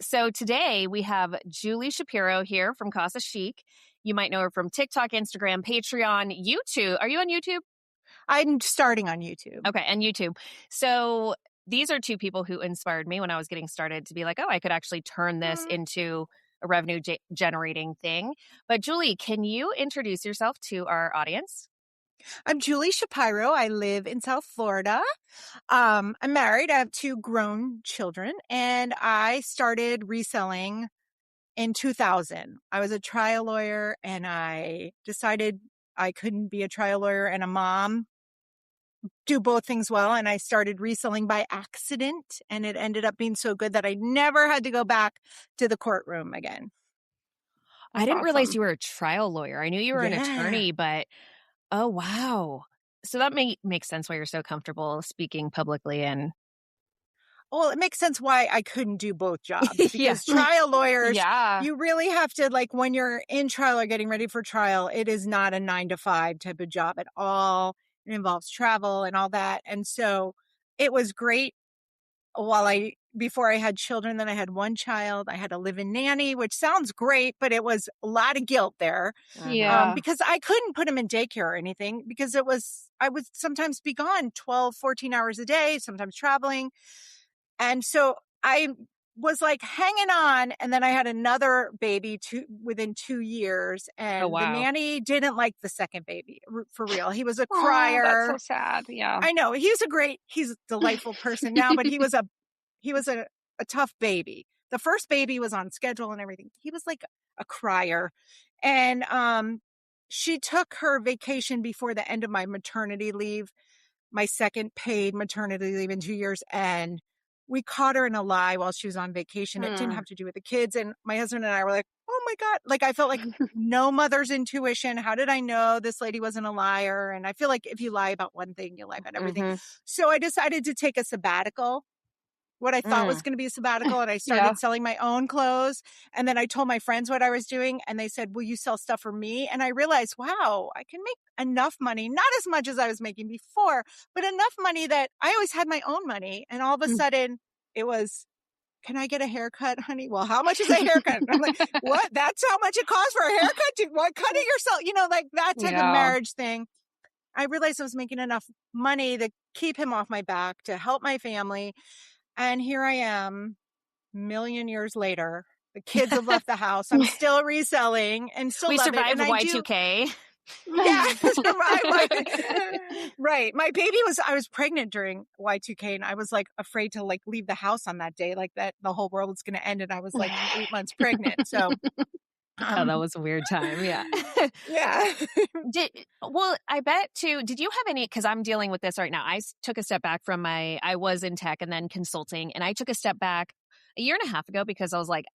So today we have Julie Shapiro here from Casa Chic. You might know her from TikTok, Instagram, Patreon, YouTube. Are you on YouTube? I'm starting on YouTube. Okay, and YouTube. So these are two people who inspired me when I was getting started to be like, oh, I could actually turn this into a revenue generating thing. But Julie, can you introduce yourself to our audience? I'm Julie Shapiro. I live in South Florida. I'm married. I have 2 grown children, and I started reselling in 2000. I was a trial lawyer, and I decided I couldn't be a trial lawyer and a mom, do both things well, and I started reselling by accident, and it ended up being so good that I never had to go back to the courtroom again. I didn't realize you were a trial lawyer. I knew you were an attorney, but oh, wow. So that makes sense why you're so comfortable speaking publicly and Well, it makes sense why I couldn't do both jobs because trial lawyers, you really have to, like, when you're in trial or getting ready for trial, it is not a 9 to 5 type of job at all. It involves travel and all that. And so it was great before I had children. Then I had 1 child. I had a live-in nanny, which sounds great, but it was a lot of guilt there. Because I couldn't put him in daycare or anything because I would sometimes be gone 12, 14 hours a day, sometimes traveling. And so I was like hanging on. And then I had another baby within 2 years. And the nanny didn't like the second baby for real. He was a crier. That's so sad. Yeah. I know. He's a delightful person now, but he was a tough baby. The first baby was on schedule and everything. He was like a crier. And she took her vacation before the end of my maternity leave, my second paid maternity leave in 2 years. And we caught her in a lie while she was on vacation. It didn't have to do with the kids. And my husband and I were like, oh my God. Like, I felt like no mother's intuition. How did I know this lady wasn't a liar? And I feel like if you lie about one thing, you lie about everything. So I decided to take a sabbatical, what I thought was going to be a sabbatical. And I started selling my own clothes. And then I told my friends what I was doing. And they said, will you sell stuff for me? And I realized, wow, I can make enough money, not as much as I was making before, but enough money that I always had my own money. And all of a sudden it was, can I get a haircut, honey? Well, how much is a haircut? I'm like, what? That's how much it costs for a haircut? What? Cut it yourself. Like that type of marriage thing. I realized I was making enough money to keep him off my back, to help my family. And here I am, million years later. The kids have left the house. I'm still reselling and still we love survived it. Y2K. Yeah, right. My baby I was pregnant during Y2K, and I was like afraid to like leave the house on that day, like that the whole world was going to end, and I was like 8 months pregnant. So. Oh, that was a weird time. Yeah. Yeah. I bet too, did you have any, because I'm dealing with this right now. I took a step back I was in tech and then consulting, and I took a step back a year and a half ago because I was like,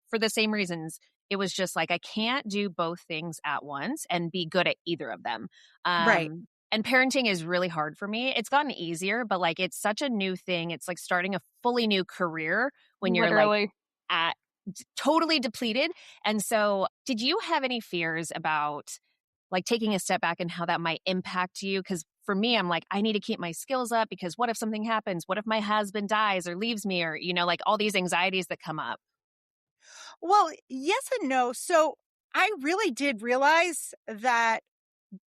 for the same reasons, it was just like, I can't do both things at once and be good at either of them. Right. And parenting is really hard for me. It's gotten easier, but like, it's such a new thing. It's like starting a fully new career when you're like at totally depleted. And so did you have any fears about like taking a step back and how that might impact you? Because for me, I'm like, I need to keep my skills up because what if something happens? What if my husband dies or leaves me, or, like all these anxieties that come up? Well, yes and no. So I really did realize that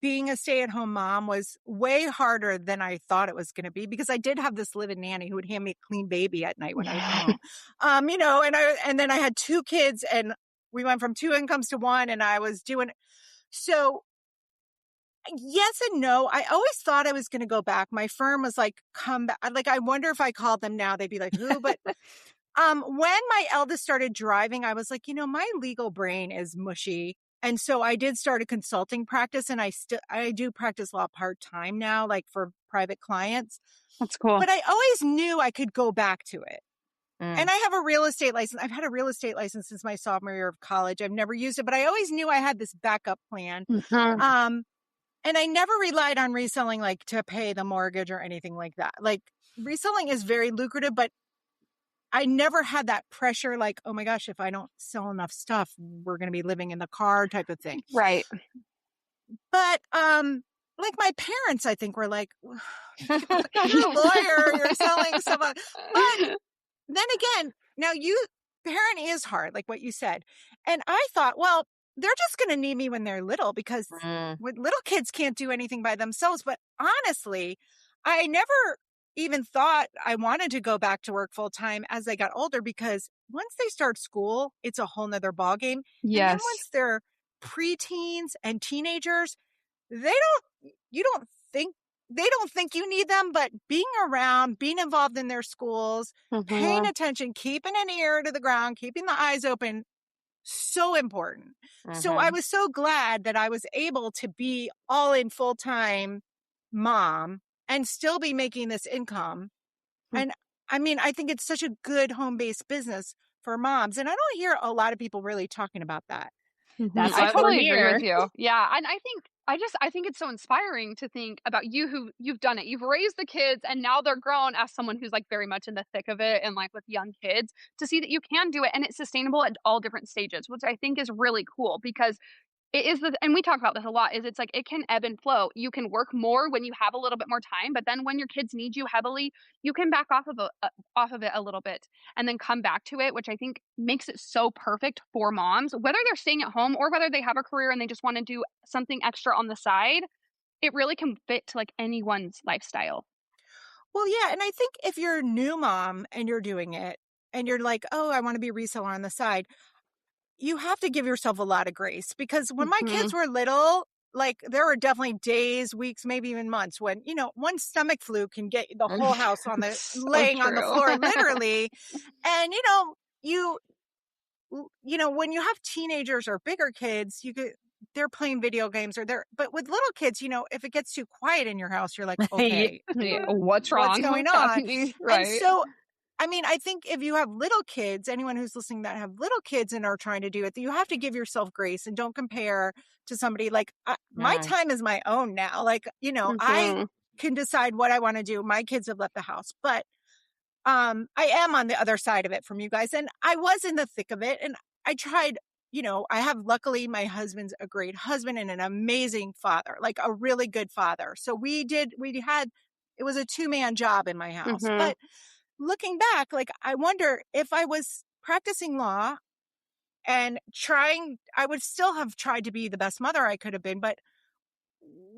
being a stay-at-home mom was way harder than I thought it was going to be, because I did have this live-in nanny who would hand me a clean baby at night when I was home. And then I had 2 kids, and we went from 2 incomes to 1, and I was doing so. Yes and no. I always thought I was going to go back. My firm was like, come back. Like, I wonder if I called them now, they'd be like, who? But when my eldest started driving, I was like, my legal brain is mushy. And so I did start a consulting practice, and I do practice law part-time now, like for private clients. That's cool. But I always knew I could go back to it. And I have a real estate license. I've had a real estate license since my sophomore year of college. I've never used it, but I always knew I had this backup plan. And I never relied on reselling like to pay the mortgage or anything like that. Like, reselling is very lucrative, but I never had that pressure, like, oh my gosh, if I don't sell enough stuff, we're going to be living in the car type of thing. Right. But, like my parents, I think, were like, you're a lawyer, you're selling stuff. But then again, now parenting is hard, like what you said. And I thought, well, they're just going to need me when they're little because little kids can't do anything by themselves. But honestly, I never even thought I wanted to go back to work full time as I got older, because once they start school, it's a whole nother ballgame. Yes. And then once they're preteens and teenagers, they don't think you need them, but being around, being involved in their schools, paying attention, keeping an ear to the ground, keeping the eyes open, so important. So I was so glad that I was able to be all in full-time mom and still be making this income. And I mean, I think it's such a good home-based business for moms. And I don't hear a lot of people really talking about that. That's I why totally we're agree here. with you. Yeah. And I think it's so inspiring to think about you, who you've done it. You've raised the kids and now they're grown, as someone who's like very much in the thick of it and like with young kids, to see that you can do it and it's sustainable at all different stages, which I think is really cool, because it is and we talk about this a lot, is it's like it can ebb and flow. You can work more when you have a little bit more time, but then when your kids need you heavily, you can back off of it a little bit and then come back to it, which I think makes it so perfect for moms, whether they're staying at home or whether they have a career and they just want to do something extra on the side. It really can fit to like anyone's lifestyle. Well, yeah. And I think if you're a new mom and you're doing it and you're like, oh, I want to be a reseller on the side, you have to give yourself a lot of grace, because when my kids were little, like there were definitely days, weeks, maybe even months when, one stomach flu can get the whole house on the So laying on the true. floor, literally. And, when you have teenagers or bigger kids, they're playing video games but with little kids, if it gets too quiet in your house, you're like, okay, What's wrong? What's going What's on? happening? Right. And so, I mean, I think if you have little kids, anyone who's listening that have little kids and are trying to do it, you have to give yourself grace and don't compare to somebody. Like my time is my own now. Like, I can decide what I want to do. My kids have left the house, but I am on the other side of it from you guys. And I was in the thick of it and I tried, luckily my husband's a great husband and an amazing father, like a really good father. So it was a 2-man job in my house. But looking back, like, I wonder if I was practicing law and I would still have tried to be the best mother I could have been, but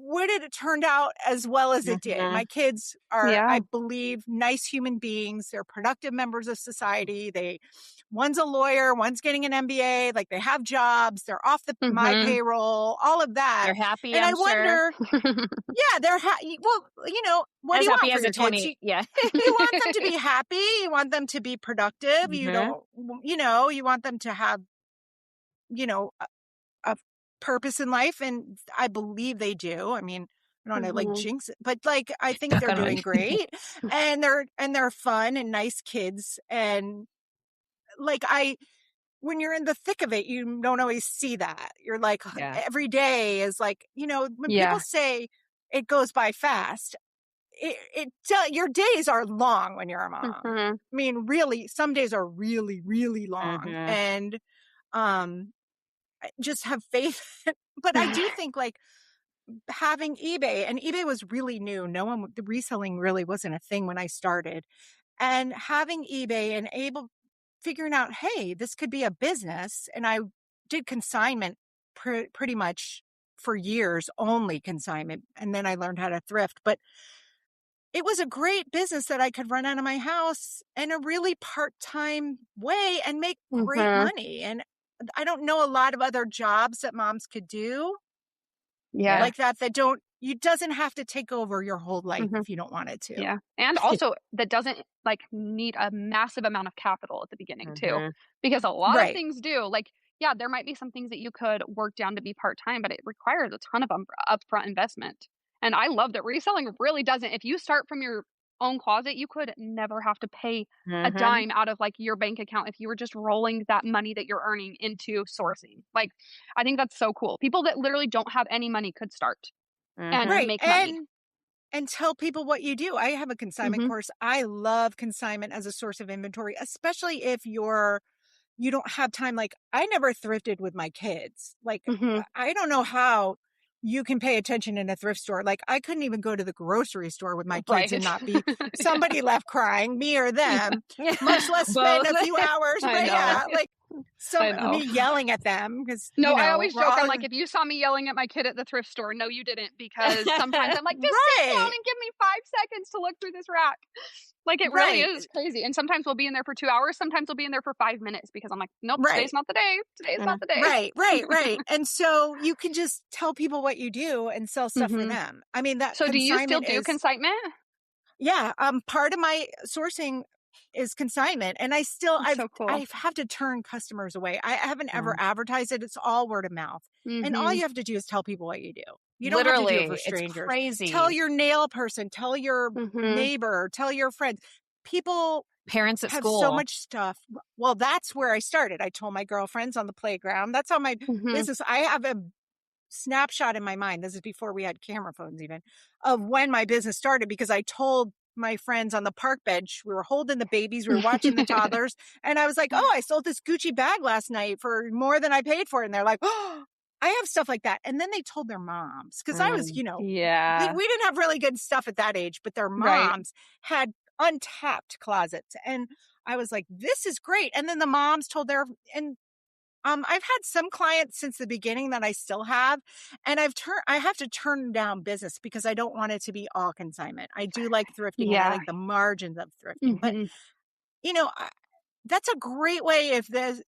would it have turned out as well as it did? My kids are, I believe, nice human beings. They're productive members of society. One's a lawyer, one's getting an MBA, like they have jobs, they're off my payroll, all of that. They're happy, and I'm I wonder, yeah, they're happy. Well, what as do you happy want as for a your 20, kids? yeah. You want them to be happy. You want them to be productive. You don't, you want them to have, a purpose in life. And I believe they do. I mean, I don't want to like jinx it, but like, I think they're doing great and they're fun and nice kids. And like, when you're in the thick of it, you don't always see that. You're like, every day is like, when people say it goes by fast, your days are long when you're a mom. I mean, really, some days are really, really long. And just have faith. But I do think like having eBay, and eBay was really new. The reselling really wasn't a thing when I started. And having eBay and figuring out, hey, this could be a business. And I did consignment pretty much for years, only consignment. And then I learned how to thrift. But it was a great business that I could run out of my house in a really part-time way and make great money. And I don't know a lot of other jobs that moms could do like that doesn't have to take over your whole life if you don't want it to. Yeah. And also that doesn't like need a massive amount of capital at the beginning too, because a lot of things do. Like, yeah, there might be some things that you could work down to be part-time, but it requires a ton of upfront investment. And I love that reselling really doesn't. If you start from your own closet, you could never have to pay a dime out of like your bank account if you were just rolling that money that you're earning into sourcing. Like, I think that's so cool. People that literally don't have any money could start and make money. And tell people what you do. I have a consignment course. I love consignment as a source of inventory, especially if you don't have time. Like, I never thrifted with my kids. Like, I don't know how you can pay attention in a thrift store. Like I couldn't even go to the grocery store with my kids Right. and not be somebody left crying, me or them, much less spend a few hours. I But know. yeah, like I know. me yelling at them because No, I always joke. I'm like, if you saw me yelling at my kid at the thrift store, no, you didn't, because sometimes I'm like, just sit down and give me 5 seconds to look through this rack. Like it really is crazy. And sometimes we'll be in there for 2 hours. Sometimes we'll be in there for 5 minutes because I'm like, nope, today's not the day. Today's not the day. Right. And so you can just tell people what you do and sell stuff for them. I mean, that. So do you still do consignment? Yeah. Part of my sourcing is consignment, and I have to turn customers away. I haven't ever advertised it. It's all word of mouth. And all you have to do is tell people what you do. You don't have to do it for strangers. It's crazy. Tell your nail person, tell your neighbor, tell your friends. Parents at have school. So much stuff. Well, that's where I started. I told my girlfriends on the playground. That's how my business, I have a snapshot in my mind. This is before we had camera phones even, of when my business started, because I told my friends on the park bench, we were holding the babies, we were watching the toddlers, and I was like, oh, I sold this Gucci bag last night for more than I paid for it. And they're like, oh, I have stuff like that. And then they told their moms, because I was, we didn't have really good stuff at that age, but their moms had untapped closets. And I was like, this is great. And then the moms told I've had some clients since the beginning that I still have, and I have to turn down business because I don't want it to be all consignment. I do like thrifting and I like the margins of thrifting, but that's a great way if the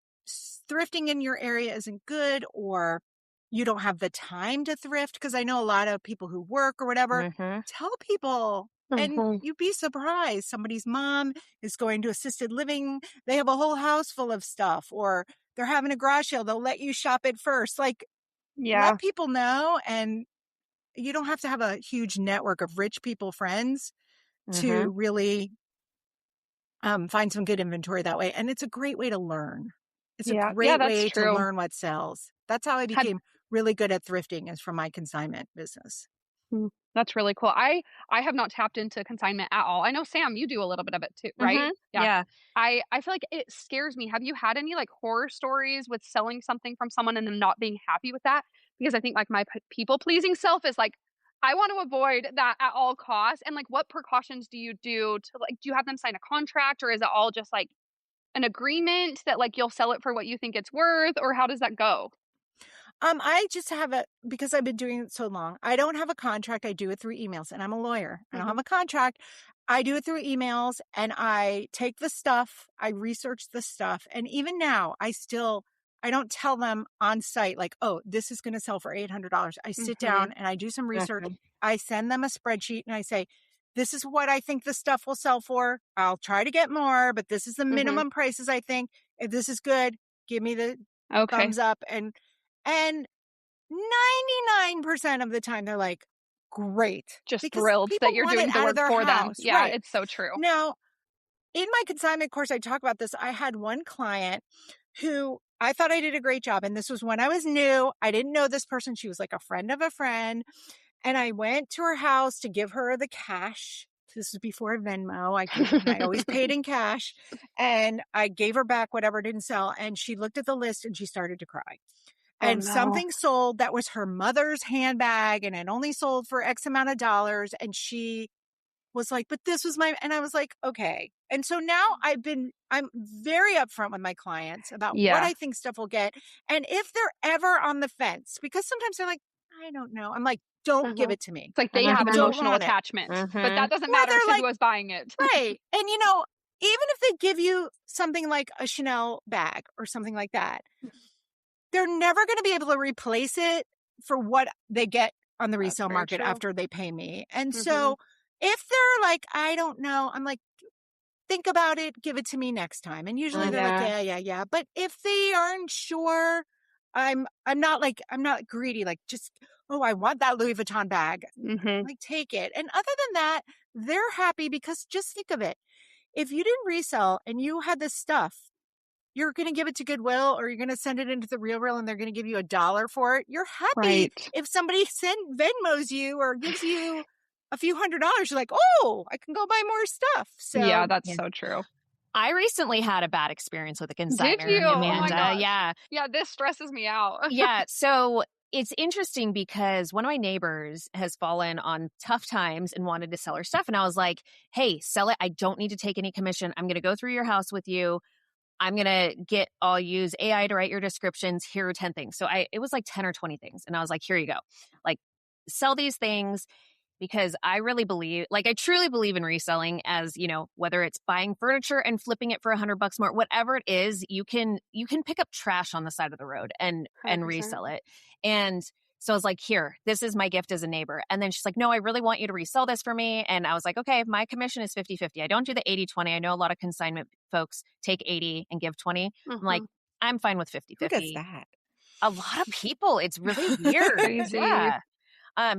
thrifting in your area isn't good, or you don't have the time to thrift. Because I know a lot of people who work or whatever, tell people. And you'd be surprised. Somebody's mom is going to assisted living. They have a whole house full of stuff, or they're having a garage sale. They'll let you shop it first. Like, let people know. And you don't have to have a huge network of rich people friends to really find some good inventory that way. And it's a great way to learn. It's a great way to learn what sells. That's how I became really good at thrifting, is from my consignment business. That's really cool. I have not tapped into consignment at all. I know, Sam, you do a little bit of it too, right? Yeah. I feel like it scares me. Have you had any like horror stories with selling something from someone and them not being happy with that? Because I think like my people pleasing self is like, I want to avoid that at all costs. And like, what precautions do you do to like, do you have them sign a contract, or is it all just like an agreement that like you'll sell it for what you think it's worth, or how does that go? I just have because I've been doing it so long, I don't have a contract. I do it through emails, and I'm a lawyer. I don't have a contract. I do it through emails, and I take the stuff, I research the stuff. And even now, I don't tell them on site, like, oh, this is going to sell for $800. I sit down and I do some research. I send them a spreadsheet and I say, this is what I think the stuff will sell for. I'll try to get more, but this is the minimum prices I think. If this is good, give me the thumbs up. And 99% of the time, they're like, great. Just thrilled that you're doing the work for them. Yeah, it's so true. Now, in my consignment course, I talk about this. I had one client who I thought I did a great job. And this was when I was new. I didn't know this person. She was like a friend of a friend. And I went to her house to give her the cash. This was before Venmo. I always paid in cash. And I gave her back whatever didn't sell. And she looked at the list and she started to cry. And something sold that was her mother's handbag, and it only sold for X amount of dollars. And she was like, but this was and I was like, okay. And so now I'm very upfront with my clients about what I think stuff will get. And if they're ever on the fence, because sometimes they're like, I don't know. I'm like, don't give it to me. It's like they have emotional attachment, but that doesn't matter to who was buying it. Right. And even if they give you something like a Chanel bag or something like that, they're never going to be able to replace it for what they get on the resale market after they pay me. And so if they're like, I don't know, I'm like, think about it, give it to me next time. And usually they're like, yeah. But if they aren't sure, I'm not greedy, like just, oh, I want that Louis Vuitton bag. Like, take it. And other than that, they're happy, because just think of it. If you didn't resell and you had this stuff, you're going to give it to Goodwill, or you're going to send it into the RealReal and they're going to give you $1 for it. You're happy if somebody Venmos you or gives you a few $100s. You're like, oh, I can go buy more stuff. So yeah, that's so true. I recently had a bad experience with a consignor. Did you? Amanda. Oh my gosh. Yeah. Yeah, this stresses me out. Yeah. So it's interesting because one of my neighbors has fallen on tough times and wanted to sell her stuff. And I was like, hey, sell it. I don't need to take any commission. I'm going to go through your house with you. I'll use AI to write your descriptions. Here are 10 things. So it was like 10 or 20 things. And I was like, here you go. Like, sell these things, because I really believe, like, I truly believe in reselling, as, you know, whether it's buying furniture and flipping it for $100 more, whatever it is, you can pick up trash on the side of the road and 100%. resell it. And so I was like, here, this is my gift as a neighbor. And then she's like, no, I really want you to resell this for me. And I was like, okay, my commission is 50-50. I don't do the 80-20. I know a lot of consignment folks take 80 and give 20. I'm like, I'm fine with 50-50. Who does that? A lot of people. It's really weird. Crazy. Yeah.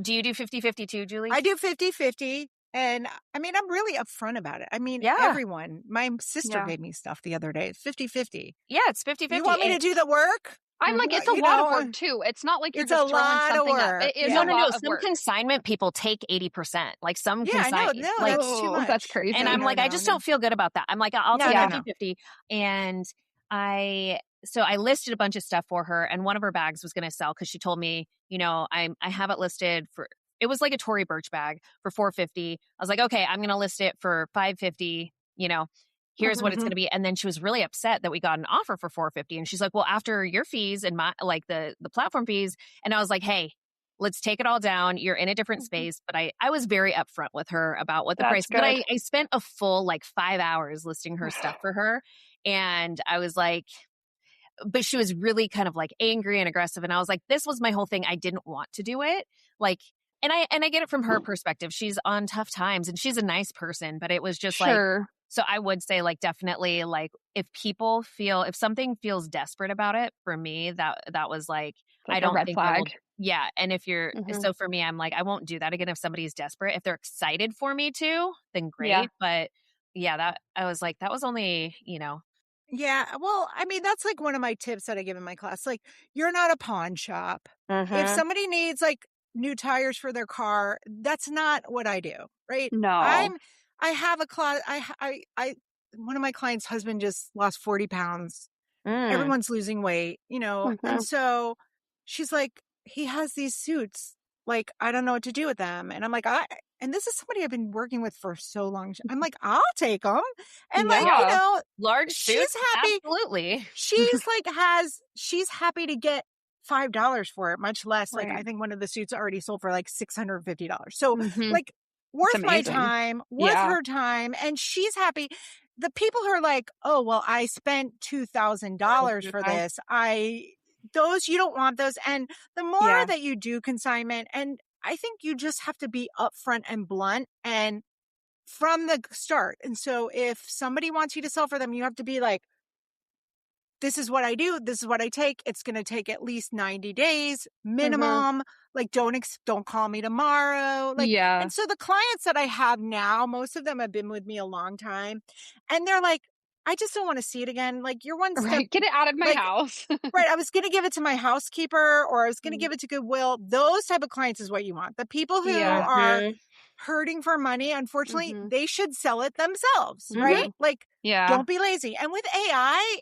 Do you do 50-50 too, Julie? I do 50-50. And I mean, I'm really upfront about it. I mean, everyone, my sister gave me stuff the other day. It's 50-50. Yeah, it's 50-50. You want me to do the work? I'm like, it's a lot of work too. It's not like you're just throwing something up. It is a lot of some work. Consignment people take 80%. Like some consignment. No, like, that's too much. That's crazy. And I'm like, I just don't feel good about that. I'm like, I'll take 50-50. And I listed a bunch of stuff for her, and one of her bags was going to sell because she told me, you know, I have it listed for, it was like a Tory Burch bag for $450. I was like, okay, I'm going to list it for $550, you know. Here's what it's going to be. And then she was really upset that we got an offer for $450. And she's like, well, after your fees and my, like the platform fees. And I was like, hey, let's take it all down. You're in a different space. But I was very upfront with her about what the price, but I spent a full like 5 hours listing her stuff for her. And I was like, but she was really kind of like angry and aggressive. And I was like, this was my whole thing. I didn't want to do it. Like, and I get it from her perspective. She's on tough times and she's a nice person, but it was just like, so I would say, like, definitely, like, if something feels desperate about it, for me, that was like I don't think flag. And if you're, so for me, I'm like, I won't do that again if somebody's desperate. If they're excited for me to, then great. Yeah. But that I was like, that was only, you know. Yeah. Well, I mean, that's like one of my tips that I give in my class. Like, you're not a pawn shop. If somebody needs like new tires for their car, that's not what I do. Right. No. I have a closet. One of my clients' husband just lost 40 pounds. Everyone's losing weight, you know? And so she's like, he has these suits. Like, I don't know what to do with them. And I'm like, and this is somebody I've been working with for so long. I'm like, I'll take them. And like, you know, large suits. She's happy. Absolutely. She's like, she's happy to get $5 for it, much less. Like, I think one of the suits already sold for like $650. So like, worth my time, worth her time, and she's happy. The people who are like, oh, well, I spent $2,000 for this. You don't want those. And the more that you do consignment, and I think you just have to be upfront and blunt and from the start. And so if somebody wants you to sell for them, you have to be like, this is what I do. This is what I take. It's going to take at least 90 days minimum. Like, don't call me tomorrow. Like, and so the clients that I have now, most of them have been with me a long time, and they're like, I just don't want to see it again. Like, you're one step, get it out of my house. Right. I was going to give it to my housekeeper, or I was going to give it to Goodwill. Those type of clients is what you want. The people who are hurting for money, unfortunately, they should sell it themselves. Right. Like, don't be lazy. And with AI,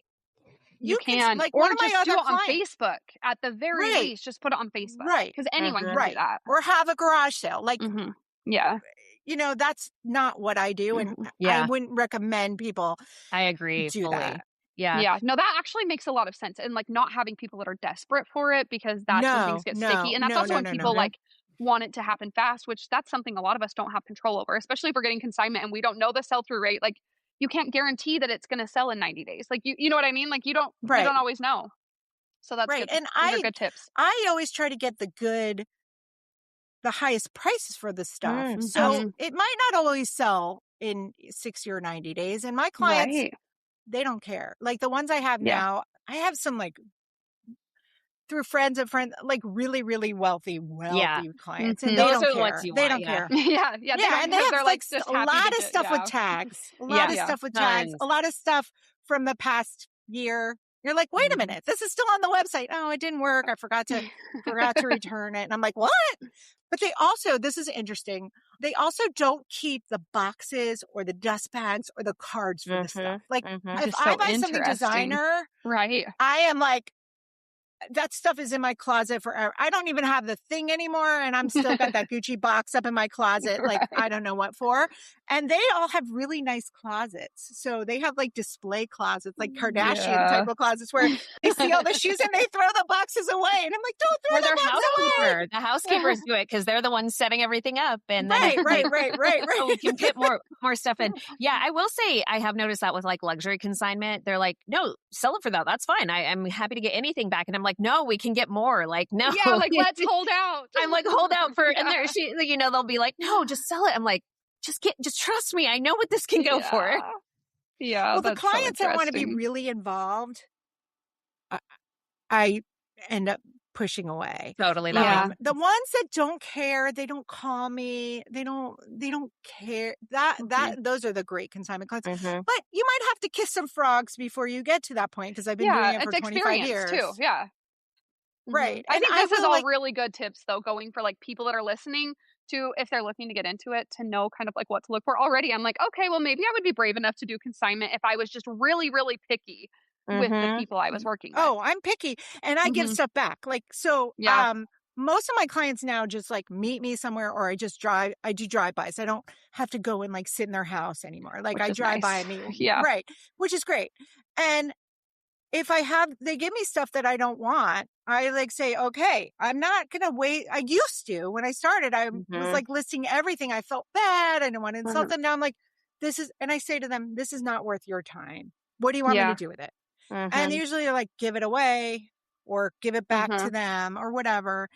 you can, like, or just do it on Facebook at the very least. Just put it on Facebook, right? Because anyone can do that, or have a garage sale. Like, you know, that's not what I do, and I wouldn't recommend people. I agree do fully. that. Yeah. No, that actually makes a lot of sense, and like not having people that are desperate for it, because that's when things get sticky, and that's also when people like want it to happen fast, which that's something a lot of us don't have control over, especially if we're getting consignment and we don't know the sell through rate. Like, you can't guarantee that it's going to sell in 90 days. Like, you know what I mean? Like, you don't always know. So that's good. And those are good tips. I always try to get the highest prices for the stuff. So it might not always sell in 60 or 90 days. And my clients, they don't care. Like, the ones I have now, I have some like through friends of friends, like really, really wealthy clients. And those are the ones you they want. don't care. And they have like a lot of stuff with with tags. A lot of stuff with tags. A lot of stuff from the past year. You're like, wait a minute, this is still on the website. Oh, it didn't work. I forgot to return it. And I'm like, what? But they also, this is interesting, they also don't keep the boxes or the dust bags or the cards for the stuff. Like, if I buy something designer, right, I am like, that stuff is in my closet forever. I don't even have the thing anymore. And I'm still got that Gucci box up in my closet. Like, I don't know what for. And they all have really nice closets. So they have like display closets, like Kardashian type of closets where they see all the shoes and they throw the boxes away. And I'm like, don't throw the boxes away. The housekeepers do it because they're the ones setting everything up. And then right. So we can fit more stuff in. Yeah, I will say I have noticed that with like luxury consignment. They're like, no, sell it for that. That's fine. I'm happy to get anything back. And I'm like, no, we can get more. Like, no. Yeah, like, let's hold out. I'm like, hold out for, and they'll be like, no, just sell it. I'm like, just trust me. I know what this can go for. Yeah. Well, the clients that want to be really involved, I end up pushing away. Totally. The ones that don't care, they don't call me. They don't care. Those are the great consignment clients. Mm-hmm. But you might have to kiss some frogs before you get to that point because I've been doing it for 25 years too. Yeah. Right. I think this is all really good tips though, going for like people that are listening to, if they're looking to get into it, to know kind of like what to look for already. I'm like, okay, well, maybe I would be brave enough to do consignment if I was just really, really picky with the people I was working with. Oh, I'm picky and I give stuff back. Like, so, most of my clients now just like meet me somewhere or I do drive-bys. I don't have to go and like sit in their house anymore. Like I drive by and meet. Yeah. Right. Which is great. And if they give me stuff that I don't want, I like say, okay, I'm not going to wait. I used to, when I started, I was like listing everything. I felt bad. I didn't want to insult them. Now I'm like, and I say to them, this is not worth your time. What do you want me to do with it? And usually they're like, give it away or give it back to them or whatever.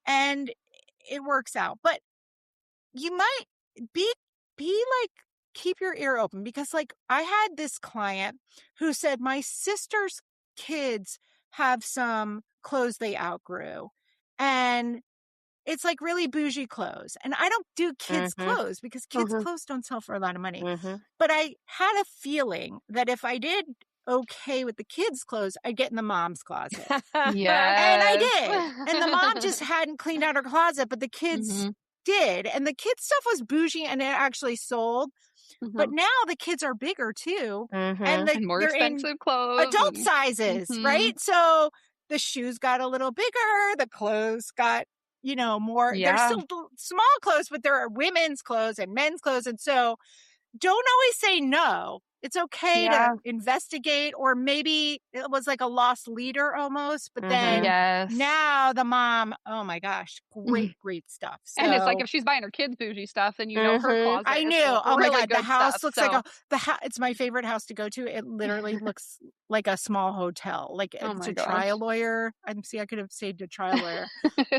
And it works out. But you might be like, keep your ear open because like I had this client who said my sister's kids have some clothes they outgrew and it's like really bougie clothes. And I don't do kids clothes because kids clothes don't sell for a lot of money. But I had a feeling that if I did okay with the kids clothes, I'd get in the mom's closet. Yeah. And I did. And the mom just hadn't cleaned out her closet, but the kids did. And the kids stuff was bougie and it actually sold. But now the kids are bigger too. And more expensive clothes. Adult sizes, right? So the shoes got a little bigger. The clothes got, more. They're still small clothes, but there are women's clothes and men's clothes. And so don't always say no. It's okay to investigate, or maybe it was like a lost leader almost, but then now the mom, oh my gosh, great stuff. So, and it's like if she's buying her kids bougie stuff, then her closet. I knew. Oh my God, the house looks like it's my favorite house to go to. It literally looks like a small hotel. Like it's a trial lawyer. I could have saved a trial lawyer,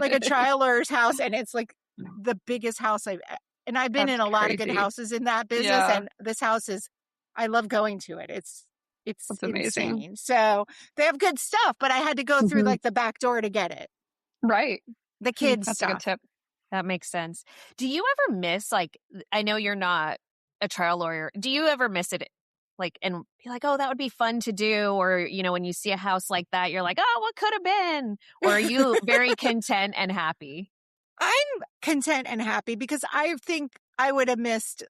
like a trial lawyer's house, and it's like the biggest house and I've been in a lot of good houses in that business, and this house is. I love going to it. It's amazing. Insane. So they have good stuff, but I had to go through like the back door to get it. Right. The kids That's stuff. a good tip. That makes sense. Do you ever miss, like, I know you're not a trial lawyer. Do you ever miss it? Like, and be like, oh, that would be fun to do. Or, when you see a house like that, you're like, oh, what could have been? Or are you very content and happy? I'm content and happy because I think I would have missed.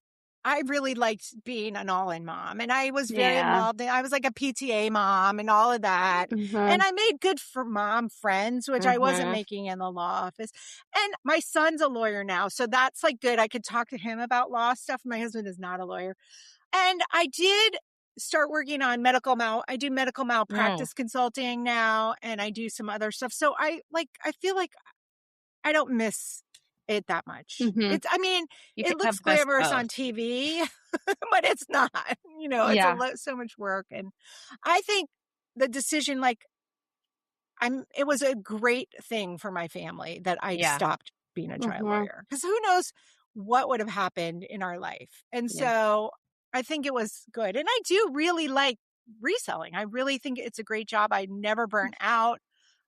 I really liked being an all-in mom, and I was very involved. I was like a PTA mom and all of that. And I made good for mom friends, which I wasn't making in the law office. And my son's a lawyer now, so that's like good. I could talk to him about law stuff. My husband is not a lawyer. And I did start working on I do medical malpractice consulting now, and I do some other stuff. So I feel like I don't miss it that much. It looks glamorous on TV, but it's not, it's so much work. And I think the decision, it was a great thing for my family that I stopped being a trial lawyer, because who knows what would have happened in our life. And so I think it was good. And I do really like reselling. I really think it's a great job. I never burn out.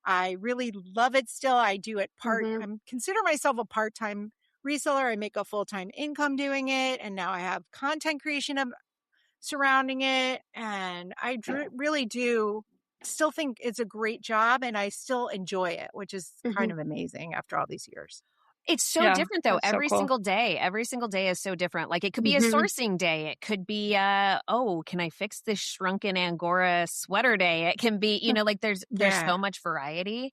I really love it still. I do it I consider myself a part-time reseller. I make a full-time income doing it. And now I have content creation surrounding it. And I really do still think it's a great job, and I still enjoy it, which is kind of amazing after all these years. It's so different though. Every single day is so different. Like it could be a sourcing day. It could be can I fix this shrunken Angora sweater day? It can be, like there's so much variety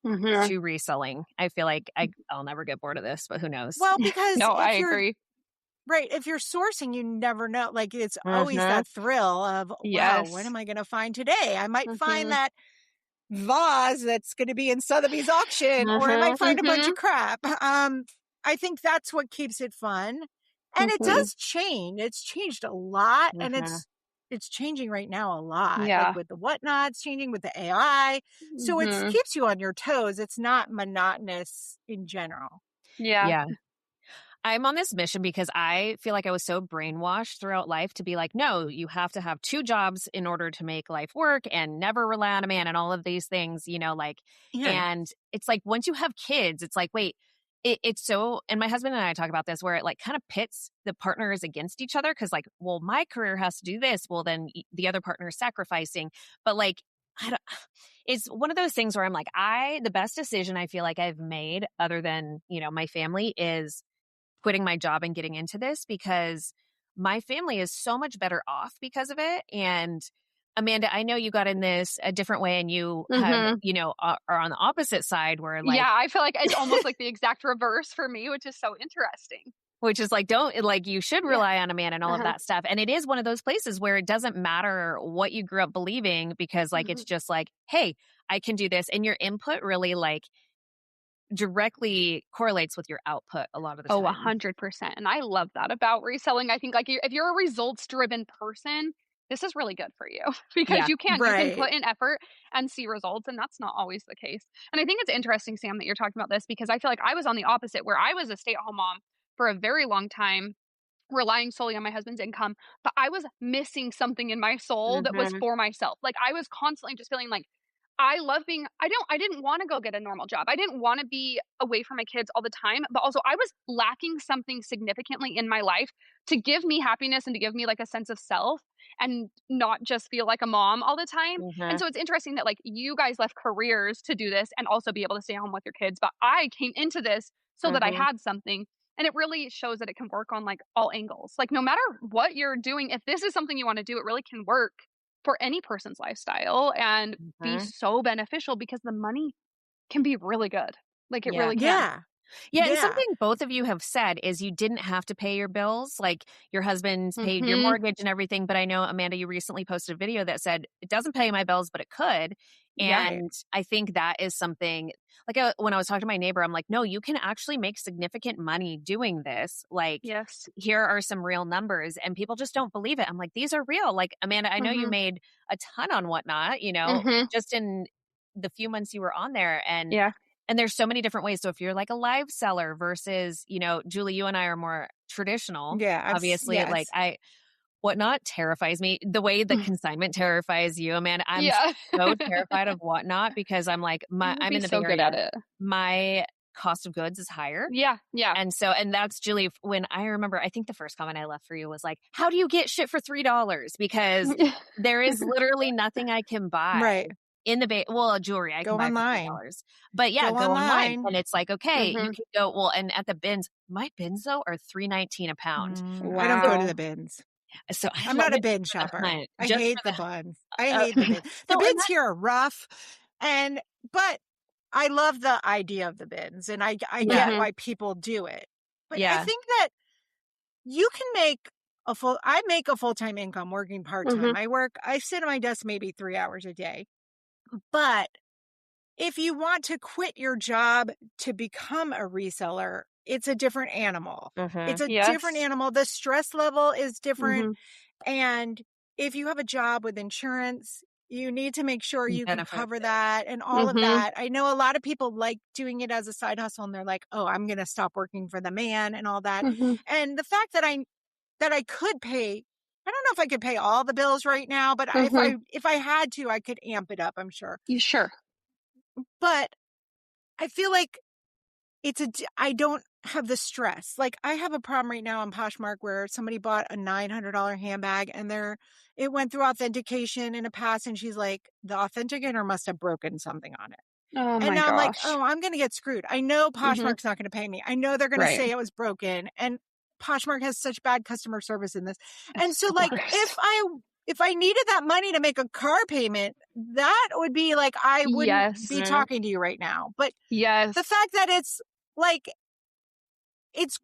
to reselling. I feel like I'll never get bored of this, but who knows? Well, because no, I agree. Right. If you're sourcing, you never know. Like it's always that thrill of, wow, what am I going to find today? I might find that vase that's going to be in Sotheby's auction, or I might find a bunch of crap. I think that's what keeps it fun. And it does change. It's changed a lot, and it's changing right now a lot. Yeah. Like with the whatnots changing, with the AI. So it keeps you on your toes. It's not monotonous in general. Yeah. I'm on this mission because I feel like I was so brainwashed throughout life to be like, no, you have to have 2 jobs in order to make life work and never rely on a man and all of these things, and it's like, once you have kids, it's like, wait, it's so, and my husband and I talk about this where it like kind of pits the partners against each other. Cause like, well, my career has to do this. Well, then the other partner is sacrificing, but like, it's one of those things where I'm like, the best decision I feel like I've made other than, my family is quitting my job and getting into this, because my family is so much better off because of it. And Amanda, I know you got in this a different way, and you have, are on the opposite side where like, I feel like it's almost like the exact reverse for me, which is so interesting. Which is like, you should rely on a man and all of that stuff. And it is one of those places where it doesn't matter what you grew up believing, because like, it's just like, hey, I can do this. And your input really like directly correlates with your output a lot of the time. 100%. And I love that about reselling. I think like if you're a results driven person, this is really good for you because you can put in effort and see results. And that's not always the case. And I think it's interesting, Sam, that you're talking about this, because I feel like I was on the opposite, where I was a stay-at-home mom for a very long time, relying solely on my husband's income, but I was missing something in my soul that was for myself. Like I was constantly just feeling like, I didn't want to go get a normal job. I didn't want to be away from my kids all the time, but also I was lacking something significantly in my life to give me happiness and to give me like a sense of self and not just feel like a mom all the time. And so it's interesting that like you guys left careers to do this and also be able to stay home with your kids. But I came into this so that I had something. And it really shows that it can work on like all angles. Like no matter what you're doing, if this is something you want to do, it really can work for any person's lifestyle and be so beneficial, because the money can be really good. Like it really can. Yeah. And something both of you have said is you didn't have to pay your bills. Like your husband's paid your mortgage and everything. But I know, Amanda, you recently posted a video that said it doesn't pay my bills, but it could. And I think that is something like when I was talking to my neighbor, I'm like, no, you can actually make significant money doing this. Like, here are some real numbers, and people just don't believe it. I'm like, these are real. Like, Amanda, I know you made a ton on Whatnot, just in the few months you were on there. And and there's so many different ways. So if you're like a live seller versus, Julie, you and I are more traditional. Obviously, like Whatnot terrifies me. The way that consignment terrifies you, Amanda. I'm so terrified of Whatnot because I'm like, I'm in the Bay Area. Good at it. My cost of goods is higher. Yeah. And that's Julie. When I remember, I think the first comment I left for you was like, how do you get shit for $3? Because there is literally nothing I can buy. In the Bay, jewelry I can buy online. for $3. But go online, and it's like, okay, you can go. Well, and at the bins, my bins though are $3.19 a pound. I don't go to the bins. So I'm not a bin shopper. I hate the buns. I hate the bins. The bins here are rough, but I love the idea of the bins, and I get why people do it. But I think that you can make I make a full-time income working part-time. I sit at my desk maybe 3 hours a day. But if you want to quit your job to become a reseller, it's a different animal. It's a different animal. The stress level is different. And if you have a job with insurance, you need to make sure you can cover that and all of that. I know a lot of people like doing it as a side hustle, and they're like, oh, I'm going to stop working for the man and all that. And the fact that I could pay, I don't know if I could pay all the bills right now, but if I had to, I could amp it up, I'm sure. Sure. But I feel like I don't have the stress. Like I have a problem right now on Poshmark where somebody bought a $900 handbag, and it went through authentication in a pass, and she's like, the authenticator must have broken something on it. Oh And my now I'm like, gosh. oh, I'm going to get screwed. I know Poshmark's not going to pay me. I know they're going to say it was broken. And Poshmark has such bad customer service in this. And so like, if I needed that money to make a car payment, that would be like, I wouldn't be talking to you right now. But the fact that it's like, it's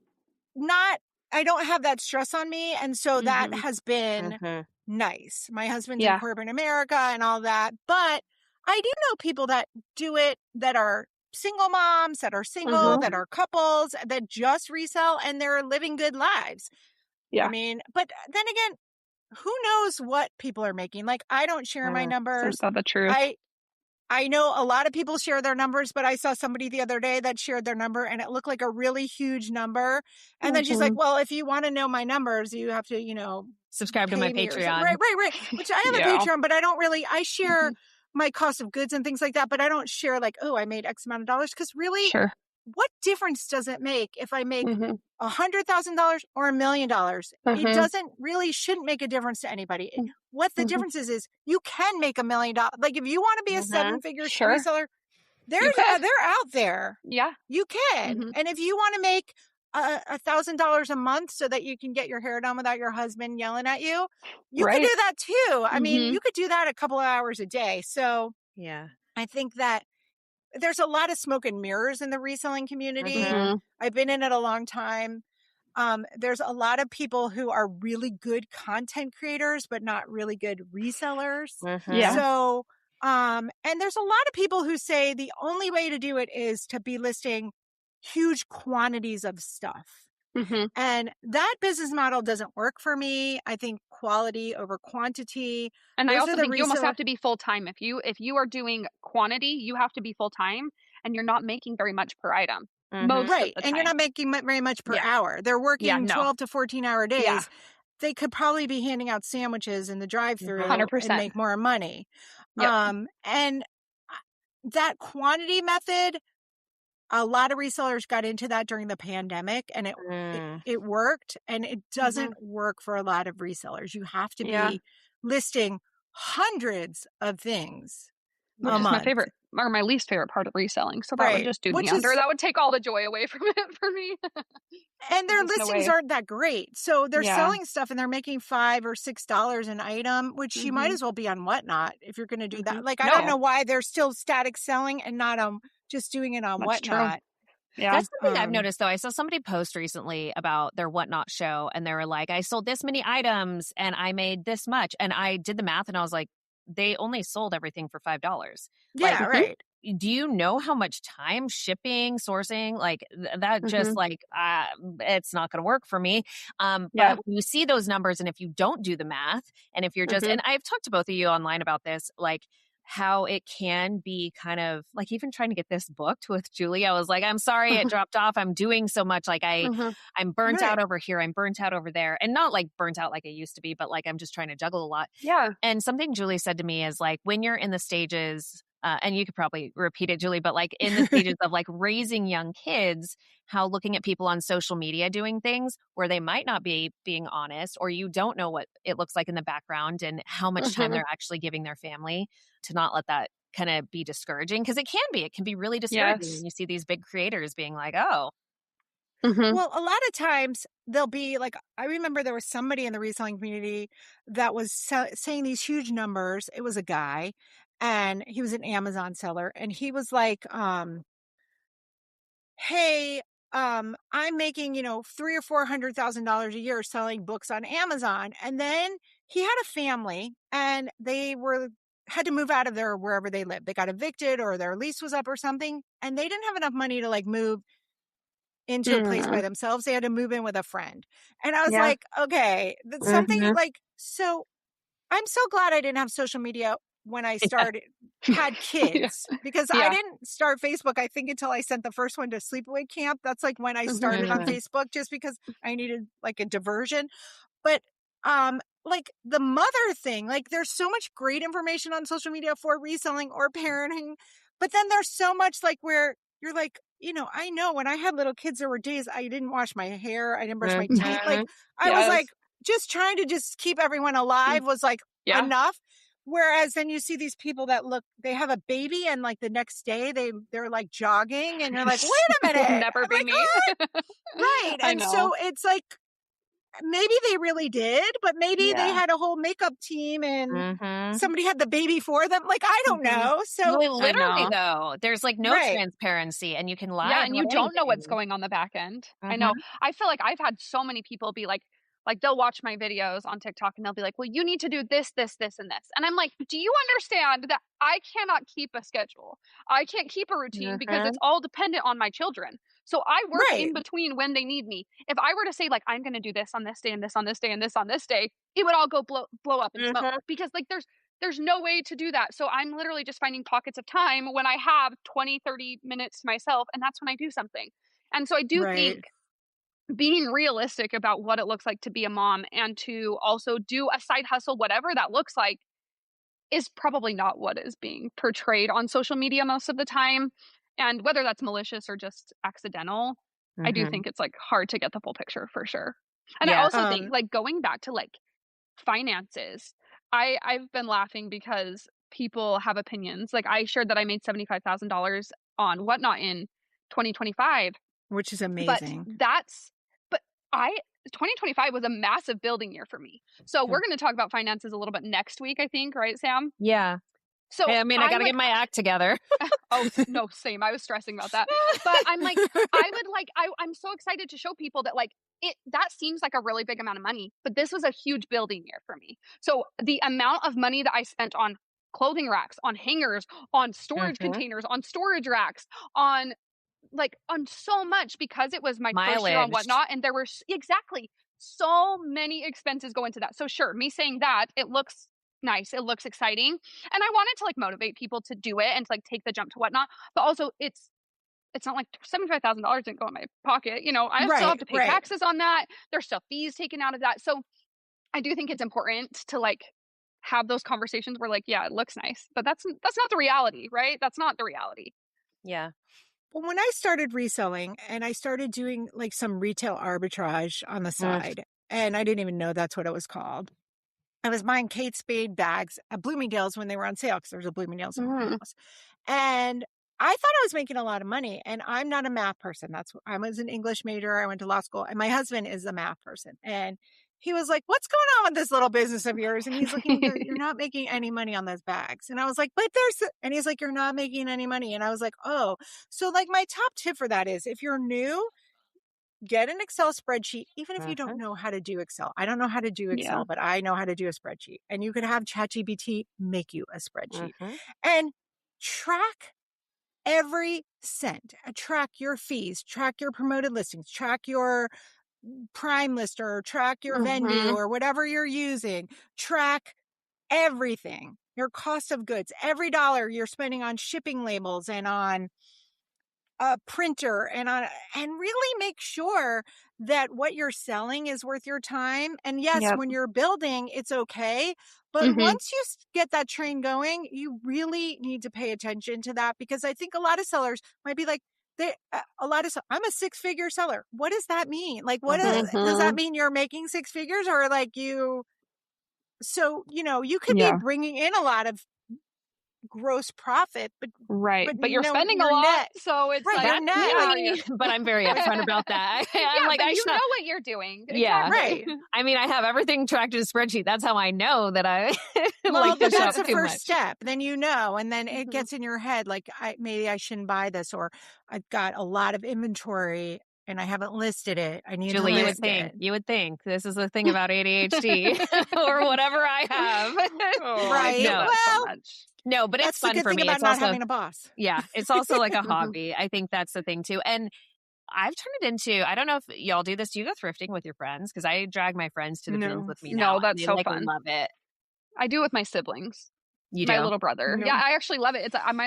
not, I don't have that stress on me. And so that has been nice. My husband's in corporate America and all that. But I do know people that do it that are single moms, that are single, that are couples, that just resell and they're living good lives. Yeah. I mean, but then again, who knows what people are making? Like, I don't share my numbers. Isn't that the truth? I know a lot of people share their numbers, but I saw somebody the other day that shared their number and it looked like a really huge number. And then she's like, well, if you want to know my numbers, you have to, subscribe to my Patreon. Right. Which I have a Patreon, but I don't really, I share my cost of goods and things like that, but I don't share like, oh, I made X amount of dollars. Because really, what difference does it make if I make $100,000 or $1 million? It shouldn't make a difference to anybody. What the difference is you can make $1 million. Like if you want to be a 7-figure reseller, they're out there. Yeah, you can. And if you want to make $1,000 a month so that you can get your hair done without your husband yelling at you, you could do that too. I mean, you could do that a couple of hours a day. So yeah, I think that there's a lot of smoke and mirrors in the reselling community. I've been in it a long time. There's a lot of people who are really good content creators, but not really good resellers. So, and there's a lot of people who say the only way to do it is to be listing huge quantities of stuff. And that business model doesn't work for me. I think quality over quantity. And I also think you almost have to be full-time. If you are doing quantity, you have to be full-time and you're not making very much per item. Most of the time. And you're not making very much per hour. They're working 12 to 14-hour days. They could probably be handing out sandwiches in the drive-thru 100%. And make more money. And that quantity method, a lot of resellers got into that during the pandemic and it worked, and it doesn't work for a lot of resellers. You have to be listing hundreds of things. Which is my favorite or my least favorite part of reselling. So that would just do me under. That would take all the joy away from it for me. And their listings aren't that great. So they're selling stuff and they're making $5 or $6 an item, which you might as well be on Whatnot if you're going to do that. Like, I don't know why they're still static selling and not just doing it on Whatnot. Yeah. That's something I've noticed, though. I saw somebody post recently about their Whatnot show, and they were like, I sold this many items and I made this much. And I did the math and I was like, they only sold everything for $5. Yeah, like, right. Do you know how much time, shipping, sourcing, like that just like, it's not going to work for me. But when you see those numbers, and if you don't do the math, and if you're just, and I've talked to both of you online about this, like how it can be kind of like even trying to get this booked with Julie. I was like, I'm sorry, it dropped off. I'm doing so much. Like I'm burnt out over here. I'm burnt out over there. And not like burnt out like I used to be, but like I'm just trying to juggle a lot. Yeah. And something Julie said to me is like, when you're in the stages, and you could probably repeat it, Julie, but like in the stages of like raising young kids, how looking at people on social media doing things where they might not be being honest, or you don't know what it looks like in the background and how much time they're actually giving their family, to not let that kind of be discouraging. Because it can be really discouraging when you see these big creators being like, oh. Well, a lot of times they'll be like, I remember there was somebody in the reselling community that was saying these huge numbers. It was a guy, and he was an Amazon seller, and he was like, hey, I'm making, $300,000 or $400,000 a year selling books on Amazon. And then he had a family, and they had to move out of wherever they lived. They got evicted, or their lease was up or something, and they didn't have enough money to like move into a place by themselves. They had to move in with a friend. And I was like, okay, that's something like, so I'm so glad I didn't have social media when I had kids, because I didn't start Facebook, I think, until I sent the first one to sleepaway camp. That's like when I started on Facebook, just because I needed like a diversion. But like the mother thing, like there's so much great information on social media for reselling or parenting, but then there's so much like where you're like, I know when I had little kids, there were days I didn't wash my hair, I didn't brush my teeth. Like I was like, just trying to just keep everyone alive was like enough. Whereas then you see these people that they have a baby and like the next day they're like jogging and you're like, wait a minute. Never be like, me. Right. And so it's like, maybe they really did, but maybe they had a whole makeup team and somebody had the baby for them. Like, I don't know. So literally though, there's like no transparency and you can lie. Yeah, and you don't know what's going on the back end. I know. I feel like I've had so many people be like they'll watch my videos on TikTok and they'll be like, well, you need to do this, this, this, and this. And I'm like, do you understand that I cannot keep a schedule? I can't keep a routine because it's all dependent on my children. So I work in between when they need me. If I were to say like, I'm going to do this on this day and this on this day and this on this day, it would all go blow up in smoke because like there's no way to do that. So I'm literally just finding pockets of time when I have 20, 30 minutes to myself. And that's when I do something. And so I do think being realistic about what it looks like to be a mom and to also do a side hustle, whatever that looks like, is probably not what is being portrayed on social media most of the time. And whether that's malicious or just accidental, I do think it's like hard to get the full picture for sure. And I also think like going back to like finances, I've been laughing because people have opinions. Like I shared that I made $75,000 on Whatnot in 2025. Which is amazing. But 2025 was a massive building year for me. So we're going to talk about finances a little bit next week, I think, right, Sam? Yeah. So I mean, I got to get my act together. Oh, no, same. I was stressing about that. But I'm like, I'm so excited to show people that like, that seems like a really big amount of money, but this was a huge building year for me. So the amount of money that I spent on clothing racks, on hangers, on storage containers, on storage racks, on so much because it was my first year on Whatnot. And there were so many expenses go into that. So sure, me saying that, it looks nice. It looks exciting. And I wanted to like motivate people to do it and to like take the jump to Whatnot. But also it's not like $75,000 didn't go in my pocket. You know, I still have to pay taxes on that. There's still fees taken out of that. So I do think it's important to like have those conversations where like, yeah, it looks nice, but that's not the reality, right? That's not the reality. Yeah. Well, when I started reselling and I started doing like some retail arbitrage on the side, and I didn't even know that's what it was called. I was buying Kate Spade bags at Bloomingdale's when they were on sale because there was a Bloomingdale's in my house. And I thought I was making a lot of money, and I'm not a math person. I was an English major. I went to law school, and my husband is a math person. And he was like, what's going on with this little business of yours? And he's looking, you're not making any money on those bags. And I was like, and he's like, you're not making any money. And I was like, oh, so like my top tip for that is if you're new, get an Excel spreadsheet, even if you don't know how to do Excel. I don't know how to do Excel, but I know how to do a spreadsheet. And you could have ChatGPT make you a spreadsheet and track every cent. Track your fees, track your promoted listings, track your Prime lister, track your venue or whatever you're using, track everything, your cost of goods, every dollar you're spending on shipping labels and on a printer and really make sure that what you're selling is worth your time. And yes, when you're building, it's okay. But once you get that train going, you really need to pay attention to that, because I think a lot of sellers might be like, I'm a 6-figure seller. What does that mean? Like, what does that mean? You're making 6 figures, or like so, you could be bringing in a lot of gross profit, but you're spending a lot, net. So it's like net. But I'm very upfront about that. I'm like, know what you're doing. Yeah, I mean, I have everything tracked in a spreadsheet. That's how I know that I like the that's the first step. Then and then it gets in your head like, maybe I shouldn't buy this, or I've got a lot of inventory and I haven't listed it. I need Julie, to list it. You would think this is the thing about ADHD or whatever I have. No, but it's fun for me. It's not having a boss. Yeah, it's also like a hobby. I think that's the thing too. And I've turned it into, I don't know if y'all do this. Do you go thrifting with your friends? Because I drag my friends to the bins with me now. No, that's so fun. Love it. I do with my siblings. You do? My little brother. No. Yeah, I actually love it. I'm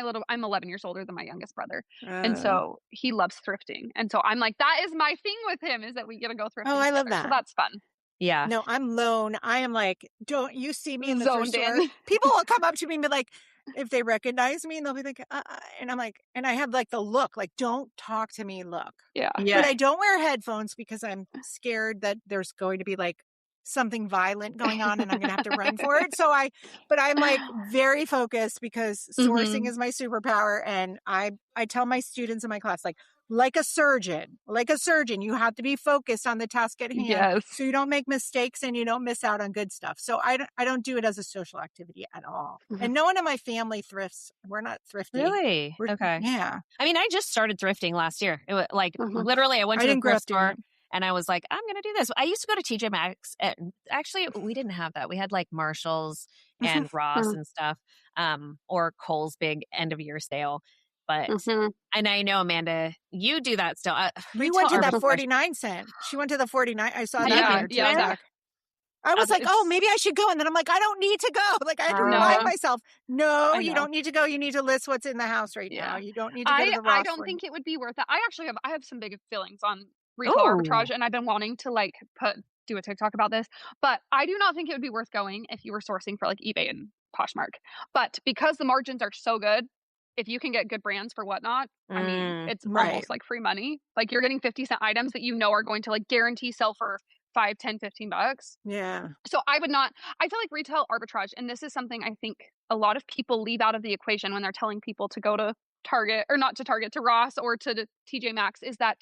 11 years older than my youngest brother. And so he loves thrifting. And so I'm like, that is my thing with him, is that we get to go thrifting. Oh, I love that. So that's fun. Yeah. No, I'm lone. I am like, don't you see me in the thrift store? People will come up to me and be like, if they recognize me, and they'll be like, and I'm like, and I have like the look, like, don't talk to me look. Yeah. But I don't wear headphones because I'm scared that there's going to be like something violent going on and I'm going to have to run for it. But I'm like very focused because sourcing is my superpower. And I tell my students in my class, like a surgeon, you have to be focused on the task at hand so you don't make mistakes and you don't miss out on good stuff. So I don't do it as a social activity at all. And no one in my family thrifts. We're not thrifty. Really? Okay. Yeah. I mean, I just started thrifting last year. It was literally I went to the thrift store and I was like, I'm going to do this. I used to go to TJ Maxx. Actually, we didn't have that. We had like Marshalls and Ross and stuff, or Kohl's big end of year sale. But, and I know, Amanda, you do that still. We went to that 49 cent. She went to the 49. I saw that on your TikTok. I was like, oh, maybe I should go. And then I'm like, I don't need to go. Like, I had to remind myself, no, you don't need to go. You need to list what's in the house right now. You don't need to go to the Ross. I don't think it would be worth it. I have some big feelings on retail arbitrage, and I've been wanting to do a TikTok about this. But I do not think it would be worth going if you were sourcing for like eBay and Poshmark. But because the margins are so good, if you can get good brands for whatnot, I mean, it's almost like free money. Like you're getting 50-cent items that you know are going to like guarantee sell for $5, $10, $15. Yeah. So I feel like retail arbitrage, and this is something I think a lot of people leave out of the equation when they're telling people to go to Target, or not to Target, to Ross or to the TJ Maxx, is that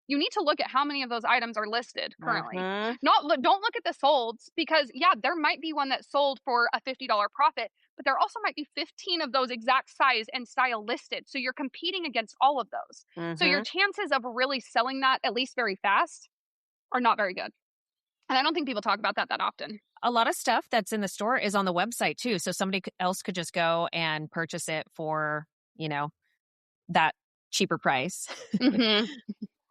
you need to look at how many of those items are listed currently. Don't look at the solds, because there might be one that sold for a $50 profit, but there also might be 15 of those exact size and style listed. So you're competing against all of those. So your chances of really selling that, at least very fast, are not very good. And I don't think people talk about that often. A lot of stuff that's in the store is on the website too. So somebody else could just go and purchase it for, that cheaper price.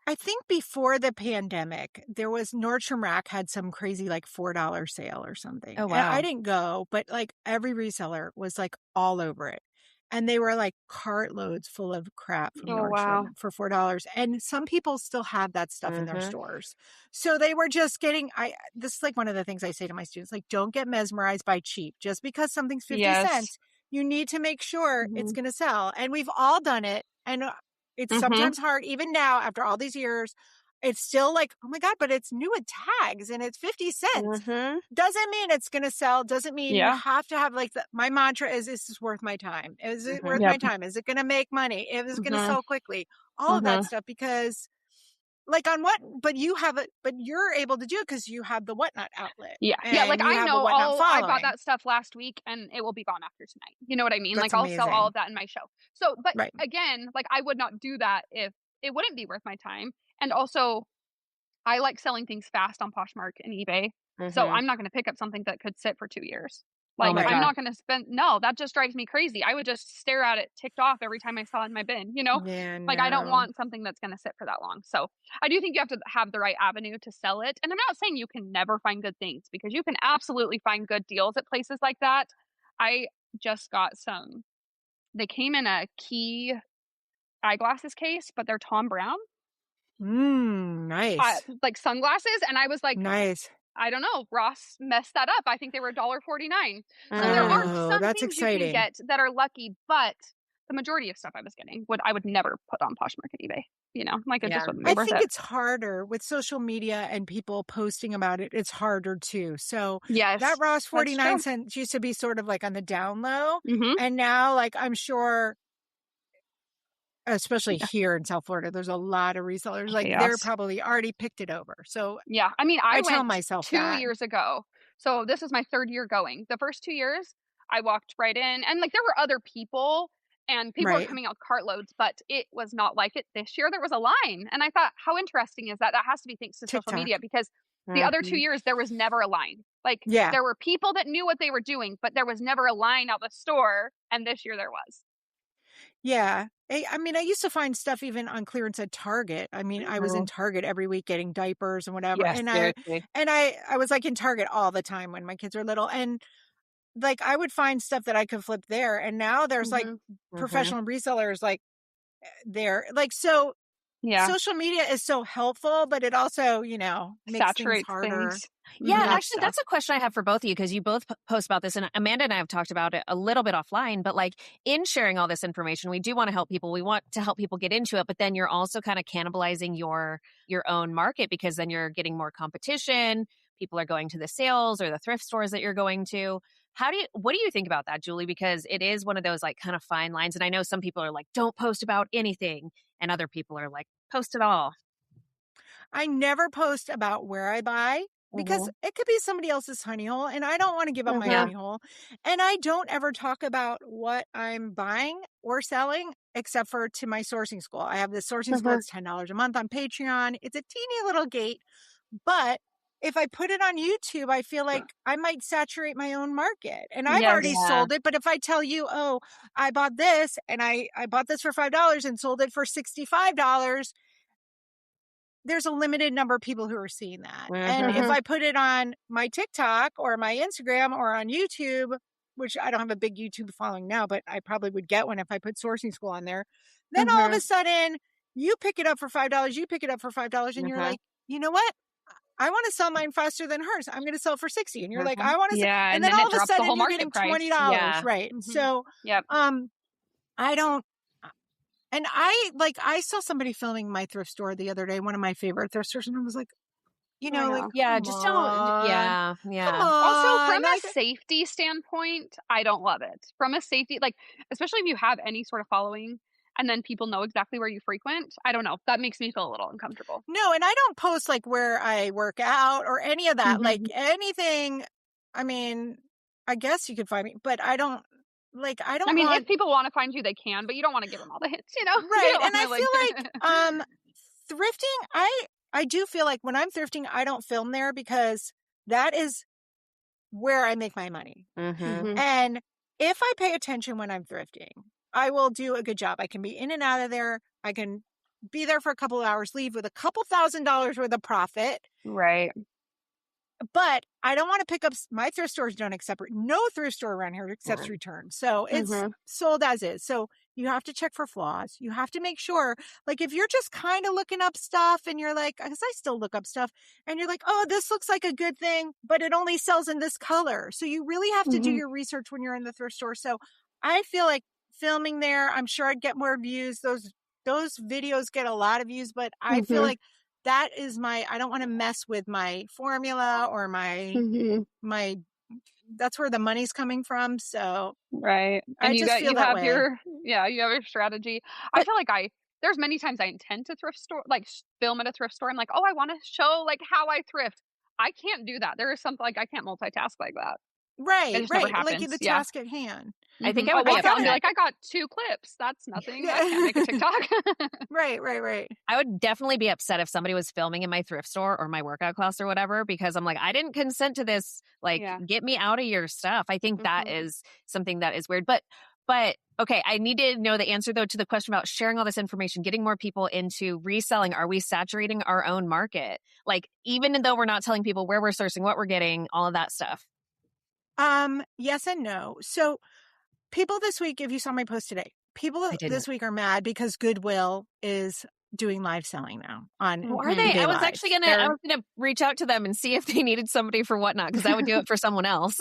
I think before the pandemic, there was Nordstrom Rack had some crazy like $4 sale or something. Oh, wow. And I didn't go, but like every reseller was like all over it. And they were like cartloads full of crap from Nordstrom for $4. And some people still have that stuff in their stores. So they were just getting, this is like one of the things I say to my students, like, don't get mesmerized by cheap. Just because something's 50 cents, you need to make sure it's going to sell. And we've all done it. And it's sometimes hard, even now, after all these years, it's still like, oh my God, but it's new with tags and it's 50 cents. Doesn't mean it's going to sell. Doesn't mean you have to have like, my mantra is this worth my time? Is it worth my time? Is it going to make money? Is it going to sell quickly? All of that stuff, because like but you're able to do it because you have the Whatnot outlet. Like I know I bought that stuff last week and it will be gone after tonight. You know what I mean? That's like amazing. I'll sell all of that in my show. So, but again, like I would not do that if it wouldn't be worth my time. And also I like selling things fast on Poshmark and eBay. So I'm not going to pick up something that could sit for 2 years. Like I'm not going to spend, that just drives me crazy. I would just stare at it ticked off every time I saw it in my bin, Like I don't want something that's going to sit for that long. So I do think you have to have the right avenue to sell it. And I'm not saying you can never find good things, because you can absolutely find good deals at places like that. I just got some, they came in a Key eyeglasses case, but they're Tom Brown. Nice. Like sunglasses. And I was like, nice. I don't know. Ross messed that up. I think they were $1.49. So there are some things exciting. You can get that are lucky, but the majority of stuff I was getting I would never put on Poshmark and eBay. Like it just wouldn't be worth it. I think it's harder with social media and people posting about it. It's harder too. So that Ross 49 cents used to be sort of like on the down low, and now like I'm sure, especially here in South Florida, there's a lot of resellers. Like they're probably already picked it over. So I mean, I tell went myself 2 years ago. So this is my third year going. The first 2 years, I walked right in, and like there were other people, and people were coming out cartloads, but it was not like it this year. There was a line, and I thought, how interesting is that? That has to be thanks to social media, because the other 2 years there was never a line. Like there were people that knew what they were doing, but there was never a line out the store, and this year there was. Yeah. I mean, I used to find stuff even on clearance at Target. I mean, I was in Target every week getting diapers and whatever. Yes, and I was like in Target all the time when my kids were little. And like I would find stuff that I could flip there. And now there's like professional resellers like there. Like, so social media is so helpful, but it also, makes saturates things harder. Things. Yeah, actually, that's a question I have for both of you, because you both post about this, and Amanda and I have talked about it a little bit offline, but like in sharing all this information, we do want to help people. We want to help people get into it, but then you're also kind of cannibalizing your own market, because then you're getting more competition. people are going to the sales or the thrift stores that you're going to. What do you think about that, Julie? Because it is one of those like kind of fine lines. And I know some people are like, don't post about anything. And other people are like, post it all. I never post about where I buy because it could be somebody else's honey hole and I don't want to give up my honey hole. And I don't ever talk about what I'm buying or selling except for to my sourcing school. I have this sourcing school. It's $10 a month on Patreon. It's a teeny little gate, but if I put it on YouTube, I feel like I might saturate my own market. And I've already sold it. But if I tell you, oh, I bought this and I bought this for $5 and sold it for $65, there's a limited number of people who are seeing that. And if I put it on my TikTok or my Instagram or on YouTube, which I don't have a big YouTube following now, but I probably would get one if I put sourcing school on there, then all of a sudden you pick it up for $5, you pick it up for $5 and you're like, you know what? I want to sell mine faster than hers. I'm going to sell for 60. And you're like, I want to sell. And then all of a sudden you're getting $20. Right. So, I don't. And I saw somebody filming my thrift store the other day, one of my favorite thrift stores, and I was like, just don't. Yeah. Also, from a safety standpoint, I don't love it. From a safety, like, especially if you have any sort of following and then people know exactly where you frequent, I don't know. That makes me feel a little uncomfortable. No, and I don't post like where I work out or any of that, like anything. I mean, I guess you could find me, but I don't. If people want to find you, they can, but you don't want to give them all the hints, Right. And I feel like thrifting, I do feel like when I'm thrifting, I don't film there because that is where I make my money. And if I pay attention when I'm thrifting, I will do a good job. I can be in and out of there. I can be there for a couple of hours, leave with a couple $1,000s worth of profit. Right. But I don't want to pick up, my thrift stores don't accept, no thrift store around here accepts returns. So it's sold as is. So you have to check for flaws. You have to make sure, like if you're just kind of looking up stuff and you're like, because I still look up stuff and you're like, oh, this looks like a good thing, but it only sells in this color. So you really have to do your research when you're in the thrift store. So I feel like filming there, I'm sure I'd get more views. Those videos get a lot of views, but I feel like that is I don't want to mess with my formula or my that's where the money's coming from. So, right. And you have your strategy. But I feel like there's many times I intend to film at a thrift store. I'm like, oh, I want to show like how I thrift. I can't do that. There is something like I can't multitask like that. Right. Like the task at hand. I think I would walk out and be like, I got 2 clips. That's nothing. I can't make a TikTok. Right. I would definitely be upset if somebody was filming in my thrift store or my workout class or whatever, because I'm like, I didn't consent to this. Like, get me out of your stuff. I think that is something that is weird. But okay, I need to know the answer though to the question about sharing all this information, getting more people into reselling. Are we saturating our own market? Like, even though we're not telling people where we're sourcing, what we're getting, all of that stuff. Yes and no. So people this week, if you saw my post today, people this week are mad because Goodwill is doing live selling now on are they? I was actually gonna reach out to them and see if they needed somebody for Whatnot, because I would do it for someone else.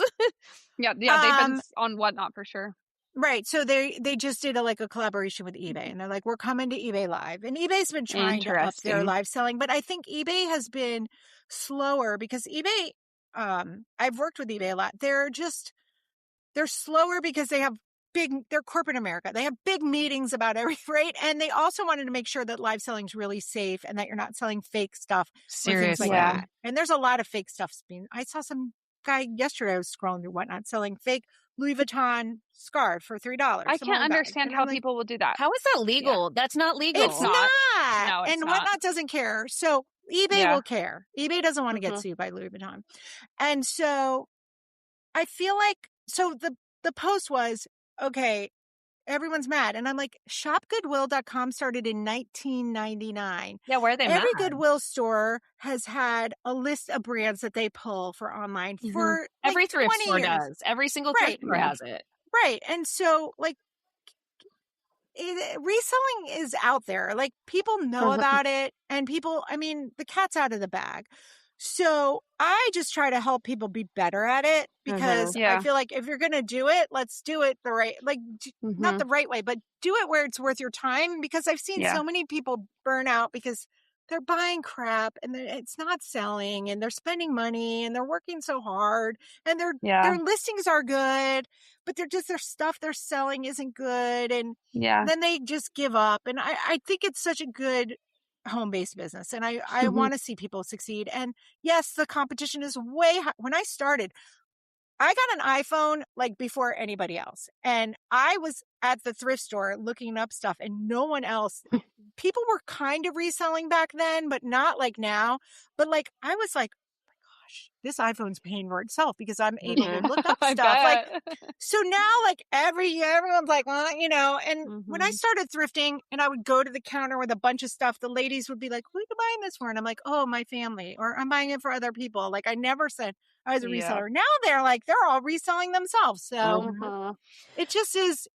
They've been on Whatnot for sure. Right. So they just did a collaboration with eBay, and they're like, we're coming to eBay Live. And eBay's been trying to up their live selling, but I think eBay has been slower because eBay, I've worked with eBay a lot. They're slower because they're corporate America. They have big meetings about everything, right? And they also wanted to make sure that live selling is really safe and that you're not selling fake stuff. Seriously. Like that. And there's a lot of fake stuff. I saw some guy yesterday, I was scrolling through Whatnot, selling fake Louis Vuitton scarf for $3. I can't understand how people will do that. How is that legal? Yeah. That's not legal. It's not. No, it's not. Whatnot doesn't care. So eBay will care. eBay doesn't want to get sued by Louis Vuitton. And so I feel like, the post was, okay, everyone's mad. And I'm like, shopgoodwill.com started in 1999. Yeah, where are they Every mad? Goodwill store has had a list of brands that they pull for online for every thrift store years. Does. Every single thrift store has it. Right. And so reselling is out there. Like, people know about it, and the cat's out of the bag. So I just try to help people be better at it, because I feel like if you're going to do it, let's do it the right, not the right way, but do it where it's worth your time, because I've seen so many people burn out because they're buying crap and it's not selling and they're spending money and they're working so hard and their listings are good, but their stuff they're selling isn't good. And then they just give up. And I think it's such a good home-based business. And I want to see people succeed. And yes, the competition is way high. When I started, I got an iPhone like before anybody else. And I was at the thrift store looking up stuff and no one else. People were kind of reselling back then, but not like now. But like, I was like, oh my gosh, this iPhone's paying for itself because I'm able to look up stuff. Like, so now like every year, everyone's like, well, you know, and when I started thrifting and I would go to the counter with a bunch of stuff, the ladies would be like, who are you buying this for? And I'm like, oh, my family, or I'm buying it for other people. Like I never said I was a reseller. Now they're all reselling themselves. So it just is,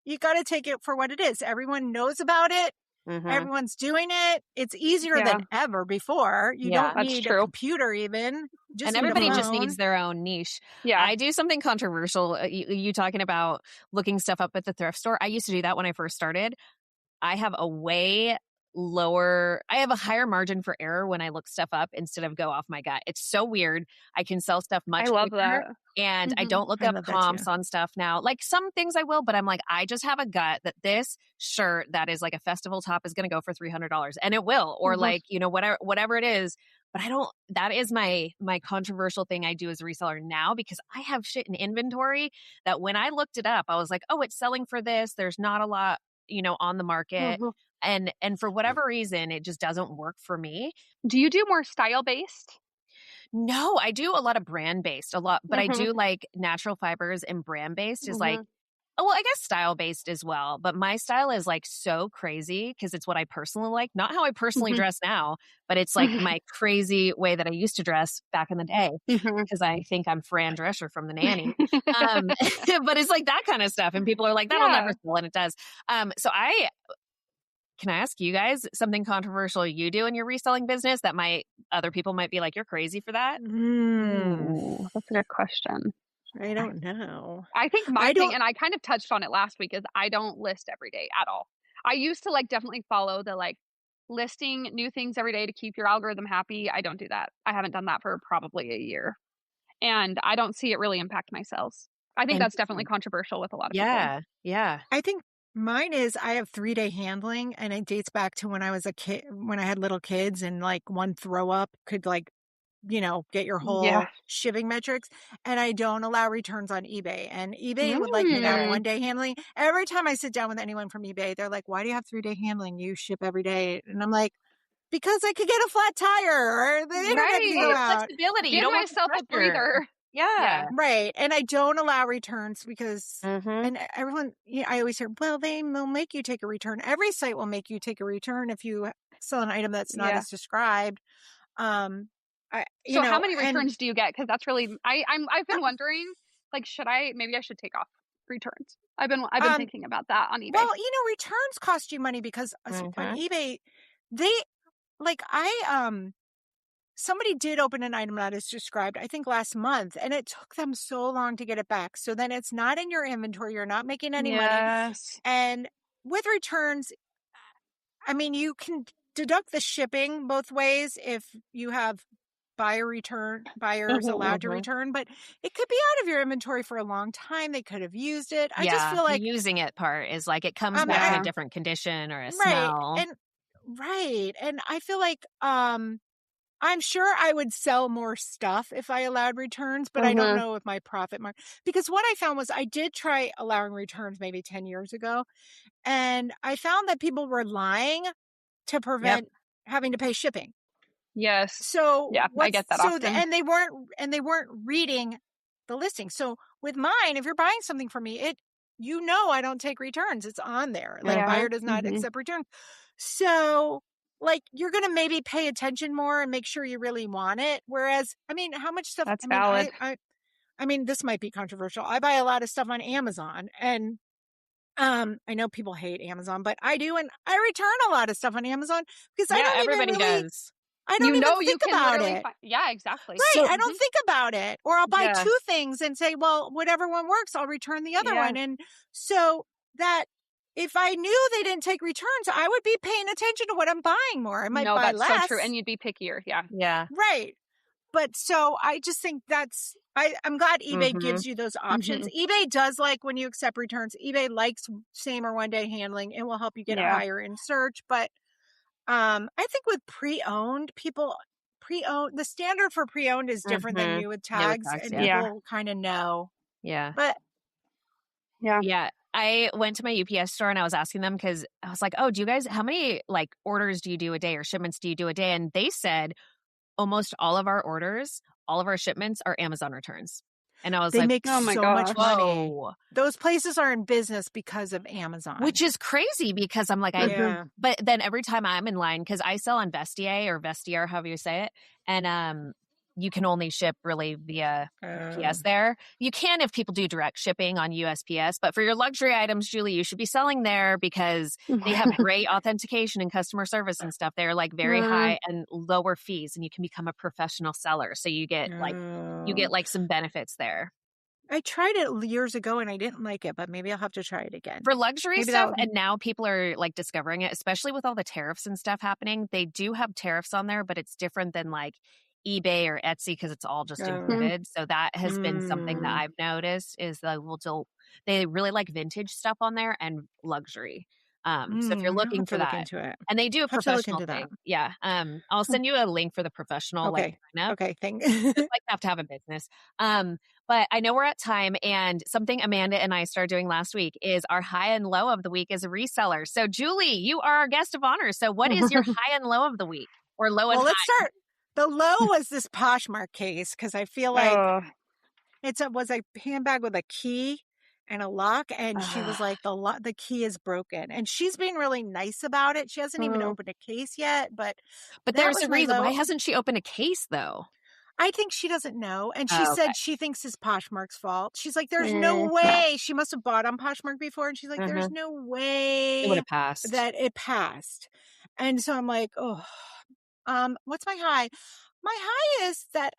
you got to take it for what it is. Everyone knows about it. Everyone's doing it. It's easier than ever before. You don't need a computer even. And everybody just needs their own niche. Yeah. I do something controversial. You talking about looking stuff up at the thrift store. I used to do that when I first started. I have a higher margin for error when I look stuff up instead of go off my gut. It's so weird. I can sell stuff much quicker. I love that. And I don't look up comps on stuff now. Like some things I will, but I'm like, I just have a gut that this shirt that is like a festival top is going to go for $300 and it will, or like, you know, whatever it is. But that is my controversial thing I do as a reseller now, because I have shit in inventory that when I looked it up, I was like, oh, it's selling for this. There's not a lot, you know, on the market. And for whatever reason, it just doesn't work for me. Do you do more style based? No, I do a lot of brand based, but I do like natural fibers, and brand based is like, well, I guess style based as well. But my style is like so crazy because it's what I personally like, not how I personally dress now, but it's like my crazy way that I used to dress back in the day, because I think I'm Fran Drescher from The Nanny. But it's like that kind of stuff. And people are like, that'll never sell. And it does. Can I ask you guys something controversial you do in your reselling business that other people might be like, you're crazy for that? Ooh, that's a good question. I don't know. I think my thing, and I kind of touched on it last week, is I don't list every day at all. I used to like definitely follow the like listing new things every day to keep your algorithm happy. I don't do that. I haven't done that for probably a year. And I don't see it really impact my sales. I think that's definitely controversial with a lot of people. Yeah. I think mine is I have 3-day handling, and it dates back to when I was a kid, when I had little kids, and like one throw up could like, you know, get your whole shipping metrics. And I don't allow returns on eBay. And eBay would like me to have 1-day handling. Every time I sit down with anyone from eBay, they're like, why do you have 3-day handling? You ship every day. And I'm like, because I could get a flat tire or the internet can go out. Flexibility. You don't want myself a breather. Yeah. Right. And I don't allow returns because, and everyone, I always hear, well, they will make you take a return. Every site will make you take a return if you sell an item that's not as described. How many returns do you get? Because that's really, I've been wondering, like, maybe I should take off returns. I've been thinking about that on eBay. Well, returns cost you money because on eBay, somebody did open an item not as described, I think last month, and it took them so long to get it back. So then it's not in your inventory. You're not making any money. And with returns, I mean, you can deduct the shipping both ways if you have buyers allowed to return, but it could be out of your inventory for a long time. They could have used it. I just feel like the using it part is like it comes back in a different condition or a smell. And I feel like I'm sure I would sell more stuff if I allowed returns, but I don't know if my profit margin, because what I found was I did try allowing returns maybe 10 years ago, and I found that people were lying to prevent having to pay shipping. Yes. So I get that often. And they weren't reading the listing. So with mine, if you're buying something from me, I don't take returns. It's on there. Like buyer does not accept returns. So like you're going to maybe pay attention more and make sure you really want it. Whereas, I mean, how much stuff? That's valid. I mean, this might be controversial. I buy a lot of stuff on Amazon, and I know people hate Amazon, but I do, and I return a lot of stuff on Amazon because everybody does. I don't even think about it. Exactly. Right. I don't think about it. Or I'll buy 2 things and say, well, whatever one works, I'll return the other one. And so that if I knew they didn't take returns, I would be paying attention to what I'm buying more. I might buy that's less. so true. And you'd be pickier. Yeah. Yeah. Right. But so I just think I'm glad eBay gives you those options. eBay does like when you accept returns. eBay likes same or one day handling. It will help you get higher in search. But I think with pre-owned, the standard for pre-owned is different than new with tags, and people kind of know. Yeah. But yeah. I went to my UPS store and I was asking them because I was like, oh, how many like orders do you do a day or shipments do you do a day? And they said almost all of our orders, all of our shipments are Amazon returns. And I was they make so much money. Whoa. Those places are in business because of Amazon. Which is crazy because I'm like, but then every time I'm in line, because I sell on Vestiaire, however you say it. And you can only ship really via UPS there. You can if people do direct shipping on USPS, but for your luxury items, Julie, you should be selling there because they have great authentication and customer service and stuff. They're like very high and lower fees, and you can become a professional seller. So you get like some benefits there. I tried it years ago and I didn't like it, but maybe I'll have to try it again. For luxury stuff, and now people are like discovering it, especially with all the tariffs and stuff happening. They do have tariffs on there, but it's different than like eBay or Etsy because it's all just included. So that has been something that I've noticed is they really like vintage stuff on there and luxury. So if you're looking for that, and they do a professional thing. Yeah. I'll send you a link for the professional. Okay. Okay. Thing. Like have to have a business. But I know we're at time, and something Amanda and I started doing last week is our high and low of the week as a reseller. So Julie, you are our guest of honor. So what is your high and low of the week, or low and high? Let's start. The low was this Poshmark case because I feel like it was a handbag with a key and a lock, and she was like, the key is broken, and she's being really nice about it. She hasn't even opened a case yet, but there's a reason. Why hasn't she opened a case though? I think she doesn't know, and she said she thinks it's Poshmark's fault. She's like, there's no way. She must have bought on Poshmark before, and she's like, there's no way it would have passed. That it passed. And so I'm like, what's my high? My high is that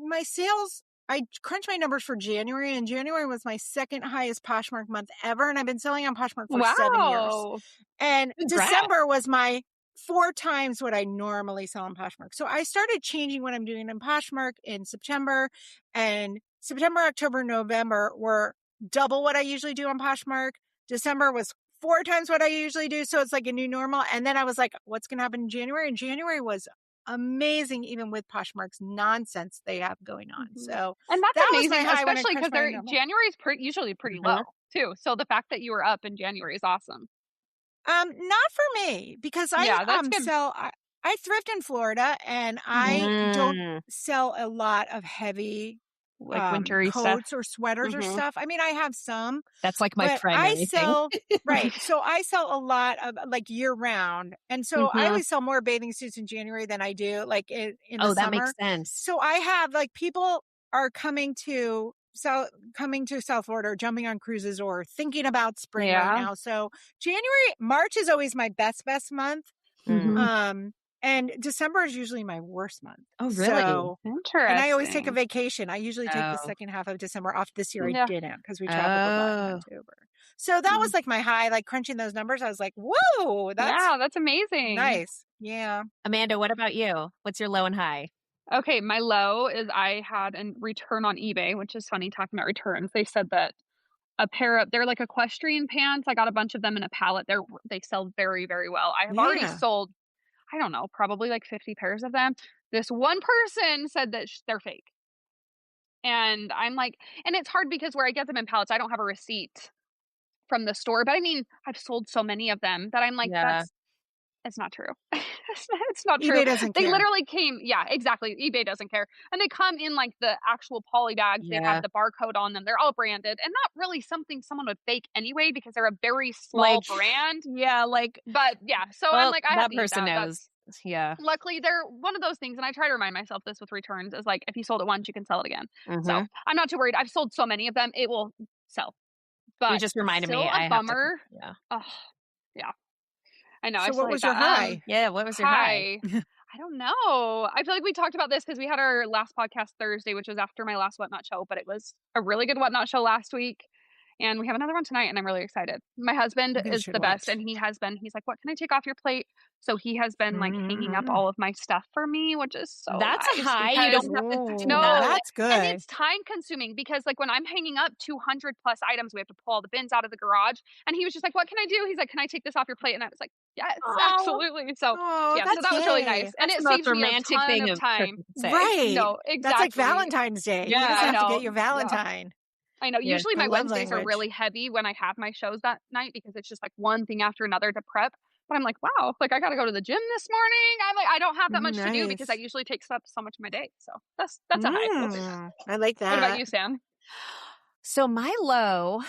my sales, I crunched my numbers for January, and January was my second highest Poshmark month ever. And I've been selling on Poshmark for 7 years. And December was my 4 times what I normally sell on Poshmark. So I started changing what I'm doing in Poshmark in September, and September, October, November were double what I usually do on Poshmark. December was 4 times what I usually do. So it's like a new normal. And then I was like, what's going to happen in January? And January was amazing, even with Poshmark's nonsense they have going on. So and that's amazing, especially because January is usually pretty low too. So the fact that you were up in January is awesome. Not for me, because I thrift in Florida, and I don't sell a lot of heavy like wintery coats stuff or sweaters or stuff. I mean, I have some. That's like my primary thing. Right. So I sell a lot of like year round. And so I always sell more bathing suits in January than I do like in the summer. That makes sense. So I have like people are coming to South Florida, or jumping on cruises, or thinking about spring right now. So March is always my best month. And December is usually my worst month. Oh, really? So, interesting. And I always take a vacation. I usually take the second half of December off. This year I didn't, because we traveled a lot in October. So that was like my high, like crunching those numbers. I was like, whoa, that's amazing. Nice. Yeah. Amanda, what about you? What's your low and high? Okay, my low is I had a return on eBay, which is funny talking about returns. They said that they're like equestrian pants. I got a bunch of them in a pallet. They sell very, very well. I have already sold, I don't know, probably like 50 pairs of them. This one person said that they're fake. And I'm like, and it's hard because where I get them in pallets, I don't have a receipt from the store. But I mean, I've sold so many of them that I'm like, it's not true. It's not true. eBay doesn't care. They literally came, exactly. eBay doesn't care. And they come in like the actual poly bags. They have the barcode on them. They're all branded, and not really something someone would fake anyway, because they're a very small brand. Yeah, but so I'm like, I have that person knows. Luckily, they're one of those things, and I try to remind myself this with returns, is like, if you sold it once, you can sell it again. So I'm not too worried. I've sold so many of them, it will sell. But you just reminded me. A bummer. I know. So what was your high? What was your high? I don't know. I feel like we talked about this because we had our last podcast Thursday, which was after my last Whatnot show, but it was a really good Whatnot show last week. and we have another one tonight, and I'm really excited. My husband is the best, and he's like, what can I take off your plate? So he has been like hanging up all of my stuff for me, which is so That's nice a high. You don't have to do no, that. That's good. And it's time consuming because like when I'm hanging up 200 plus items, we have to pull all the bins out of the garage. And he was just like, what can I do? He's like, can I take this off your plate? And I was like, yes, absolutely. So yeah, so that was really nice. And it saves me a ton of time. Right. No, exactly. That's like Valentine's Day. Yeah, you just have to get your Valentine. Yeah. I know. Yes, usually my Wednesdays are really heavy when I have my shows that night because it's just like one thing after another to prep. But I'm like, wow, like I got to go to the gym this morning. I'm like, I don't have that much to do because that usually takes up so much of my day. So that's a high. I like that. What about you, Sam? So my low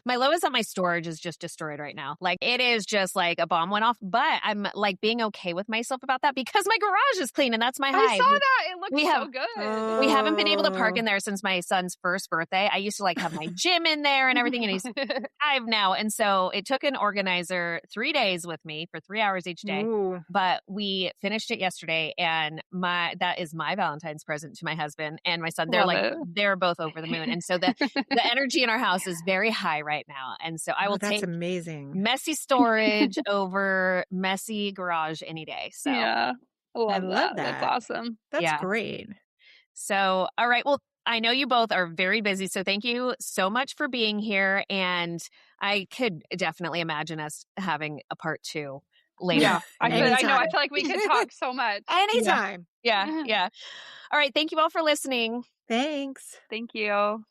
is that my storage is just destroyed right now. Like it is just like a bomb went off, but I'm like being okay with myself about that because my garage is clean and that's my high. I saw that. It looks so good. We haven't been able to park in there since my son's first birthday. I used to like have my gym in there and everything, and he's 5 now. And so it took an organizer 3 days with me for 3 hours each day, but we finished it yesterday, and that is my Valentine's present to my husband and my son. They're both over the moon. And so the energy in our house is very high right now. And so I will take amazing. Messy storage over messy garage any day. So yeah, I love that. That's awesome. That's great. So, all right. Well, I know you both are very busy. So thank you so much for being here. And I could definitely imagine us having a part 2 later. Yeah, I know. I feel like we could talk so much. Anytime. Yeah. All right. Thank you all for listening. Thanks. Thank you.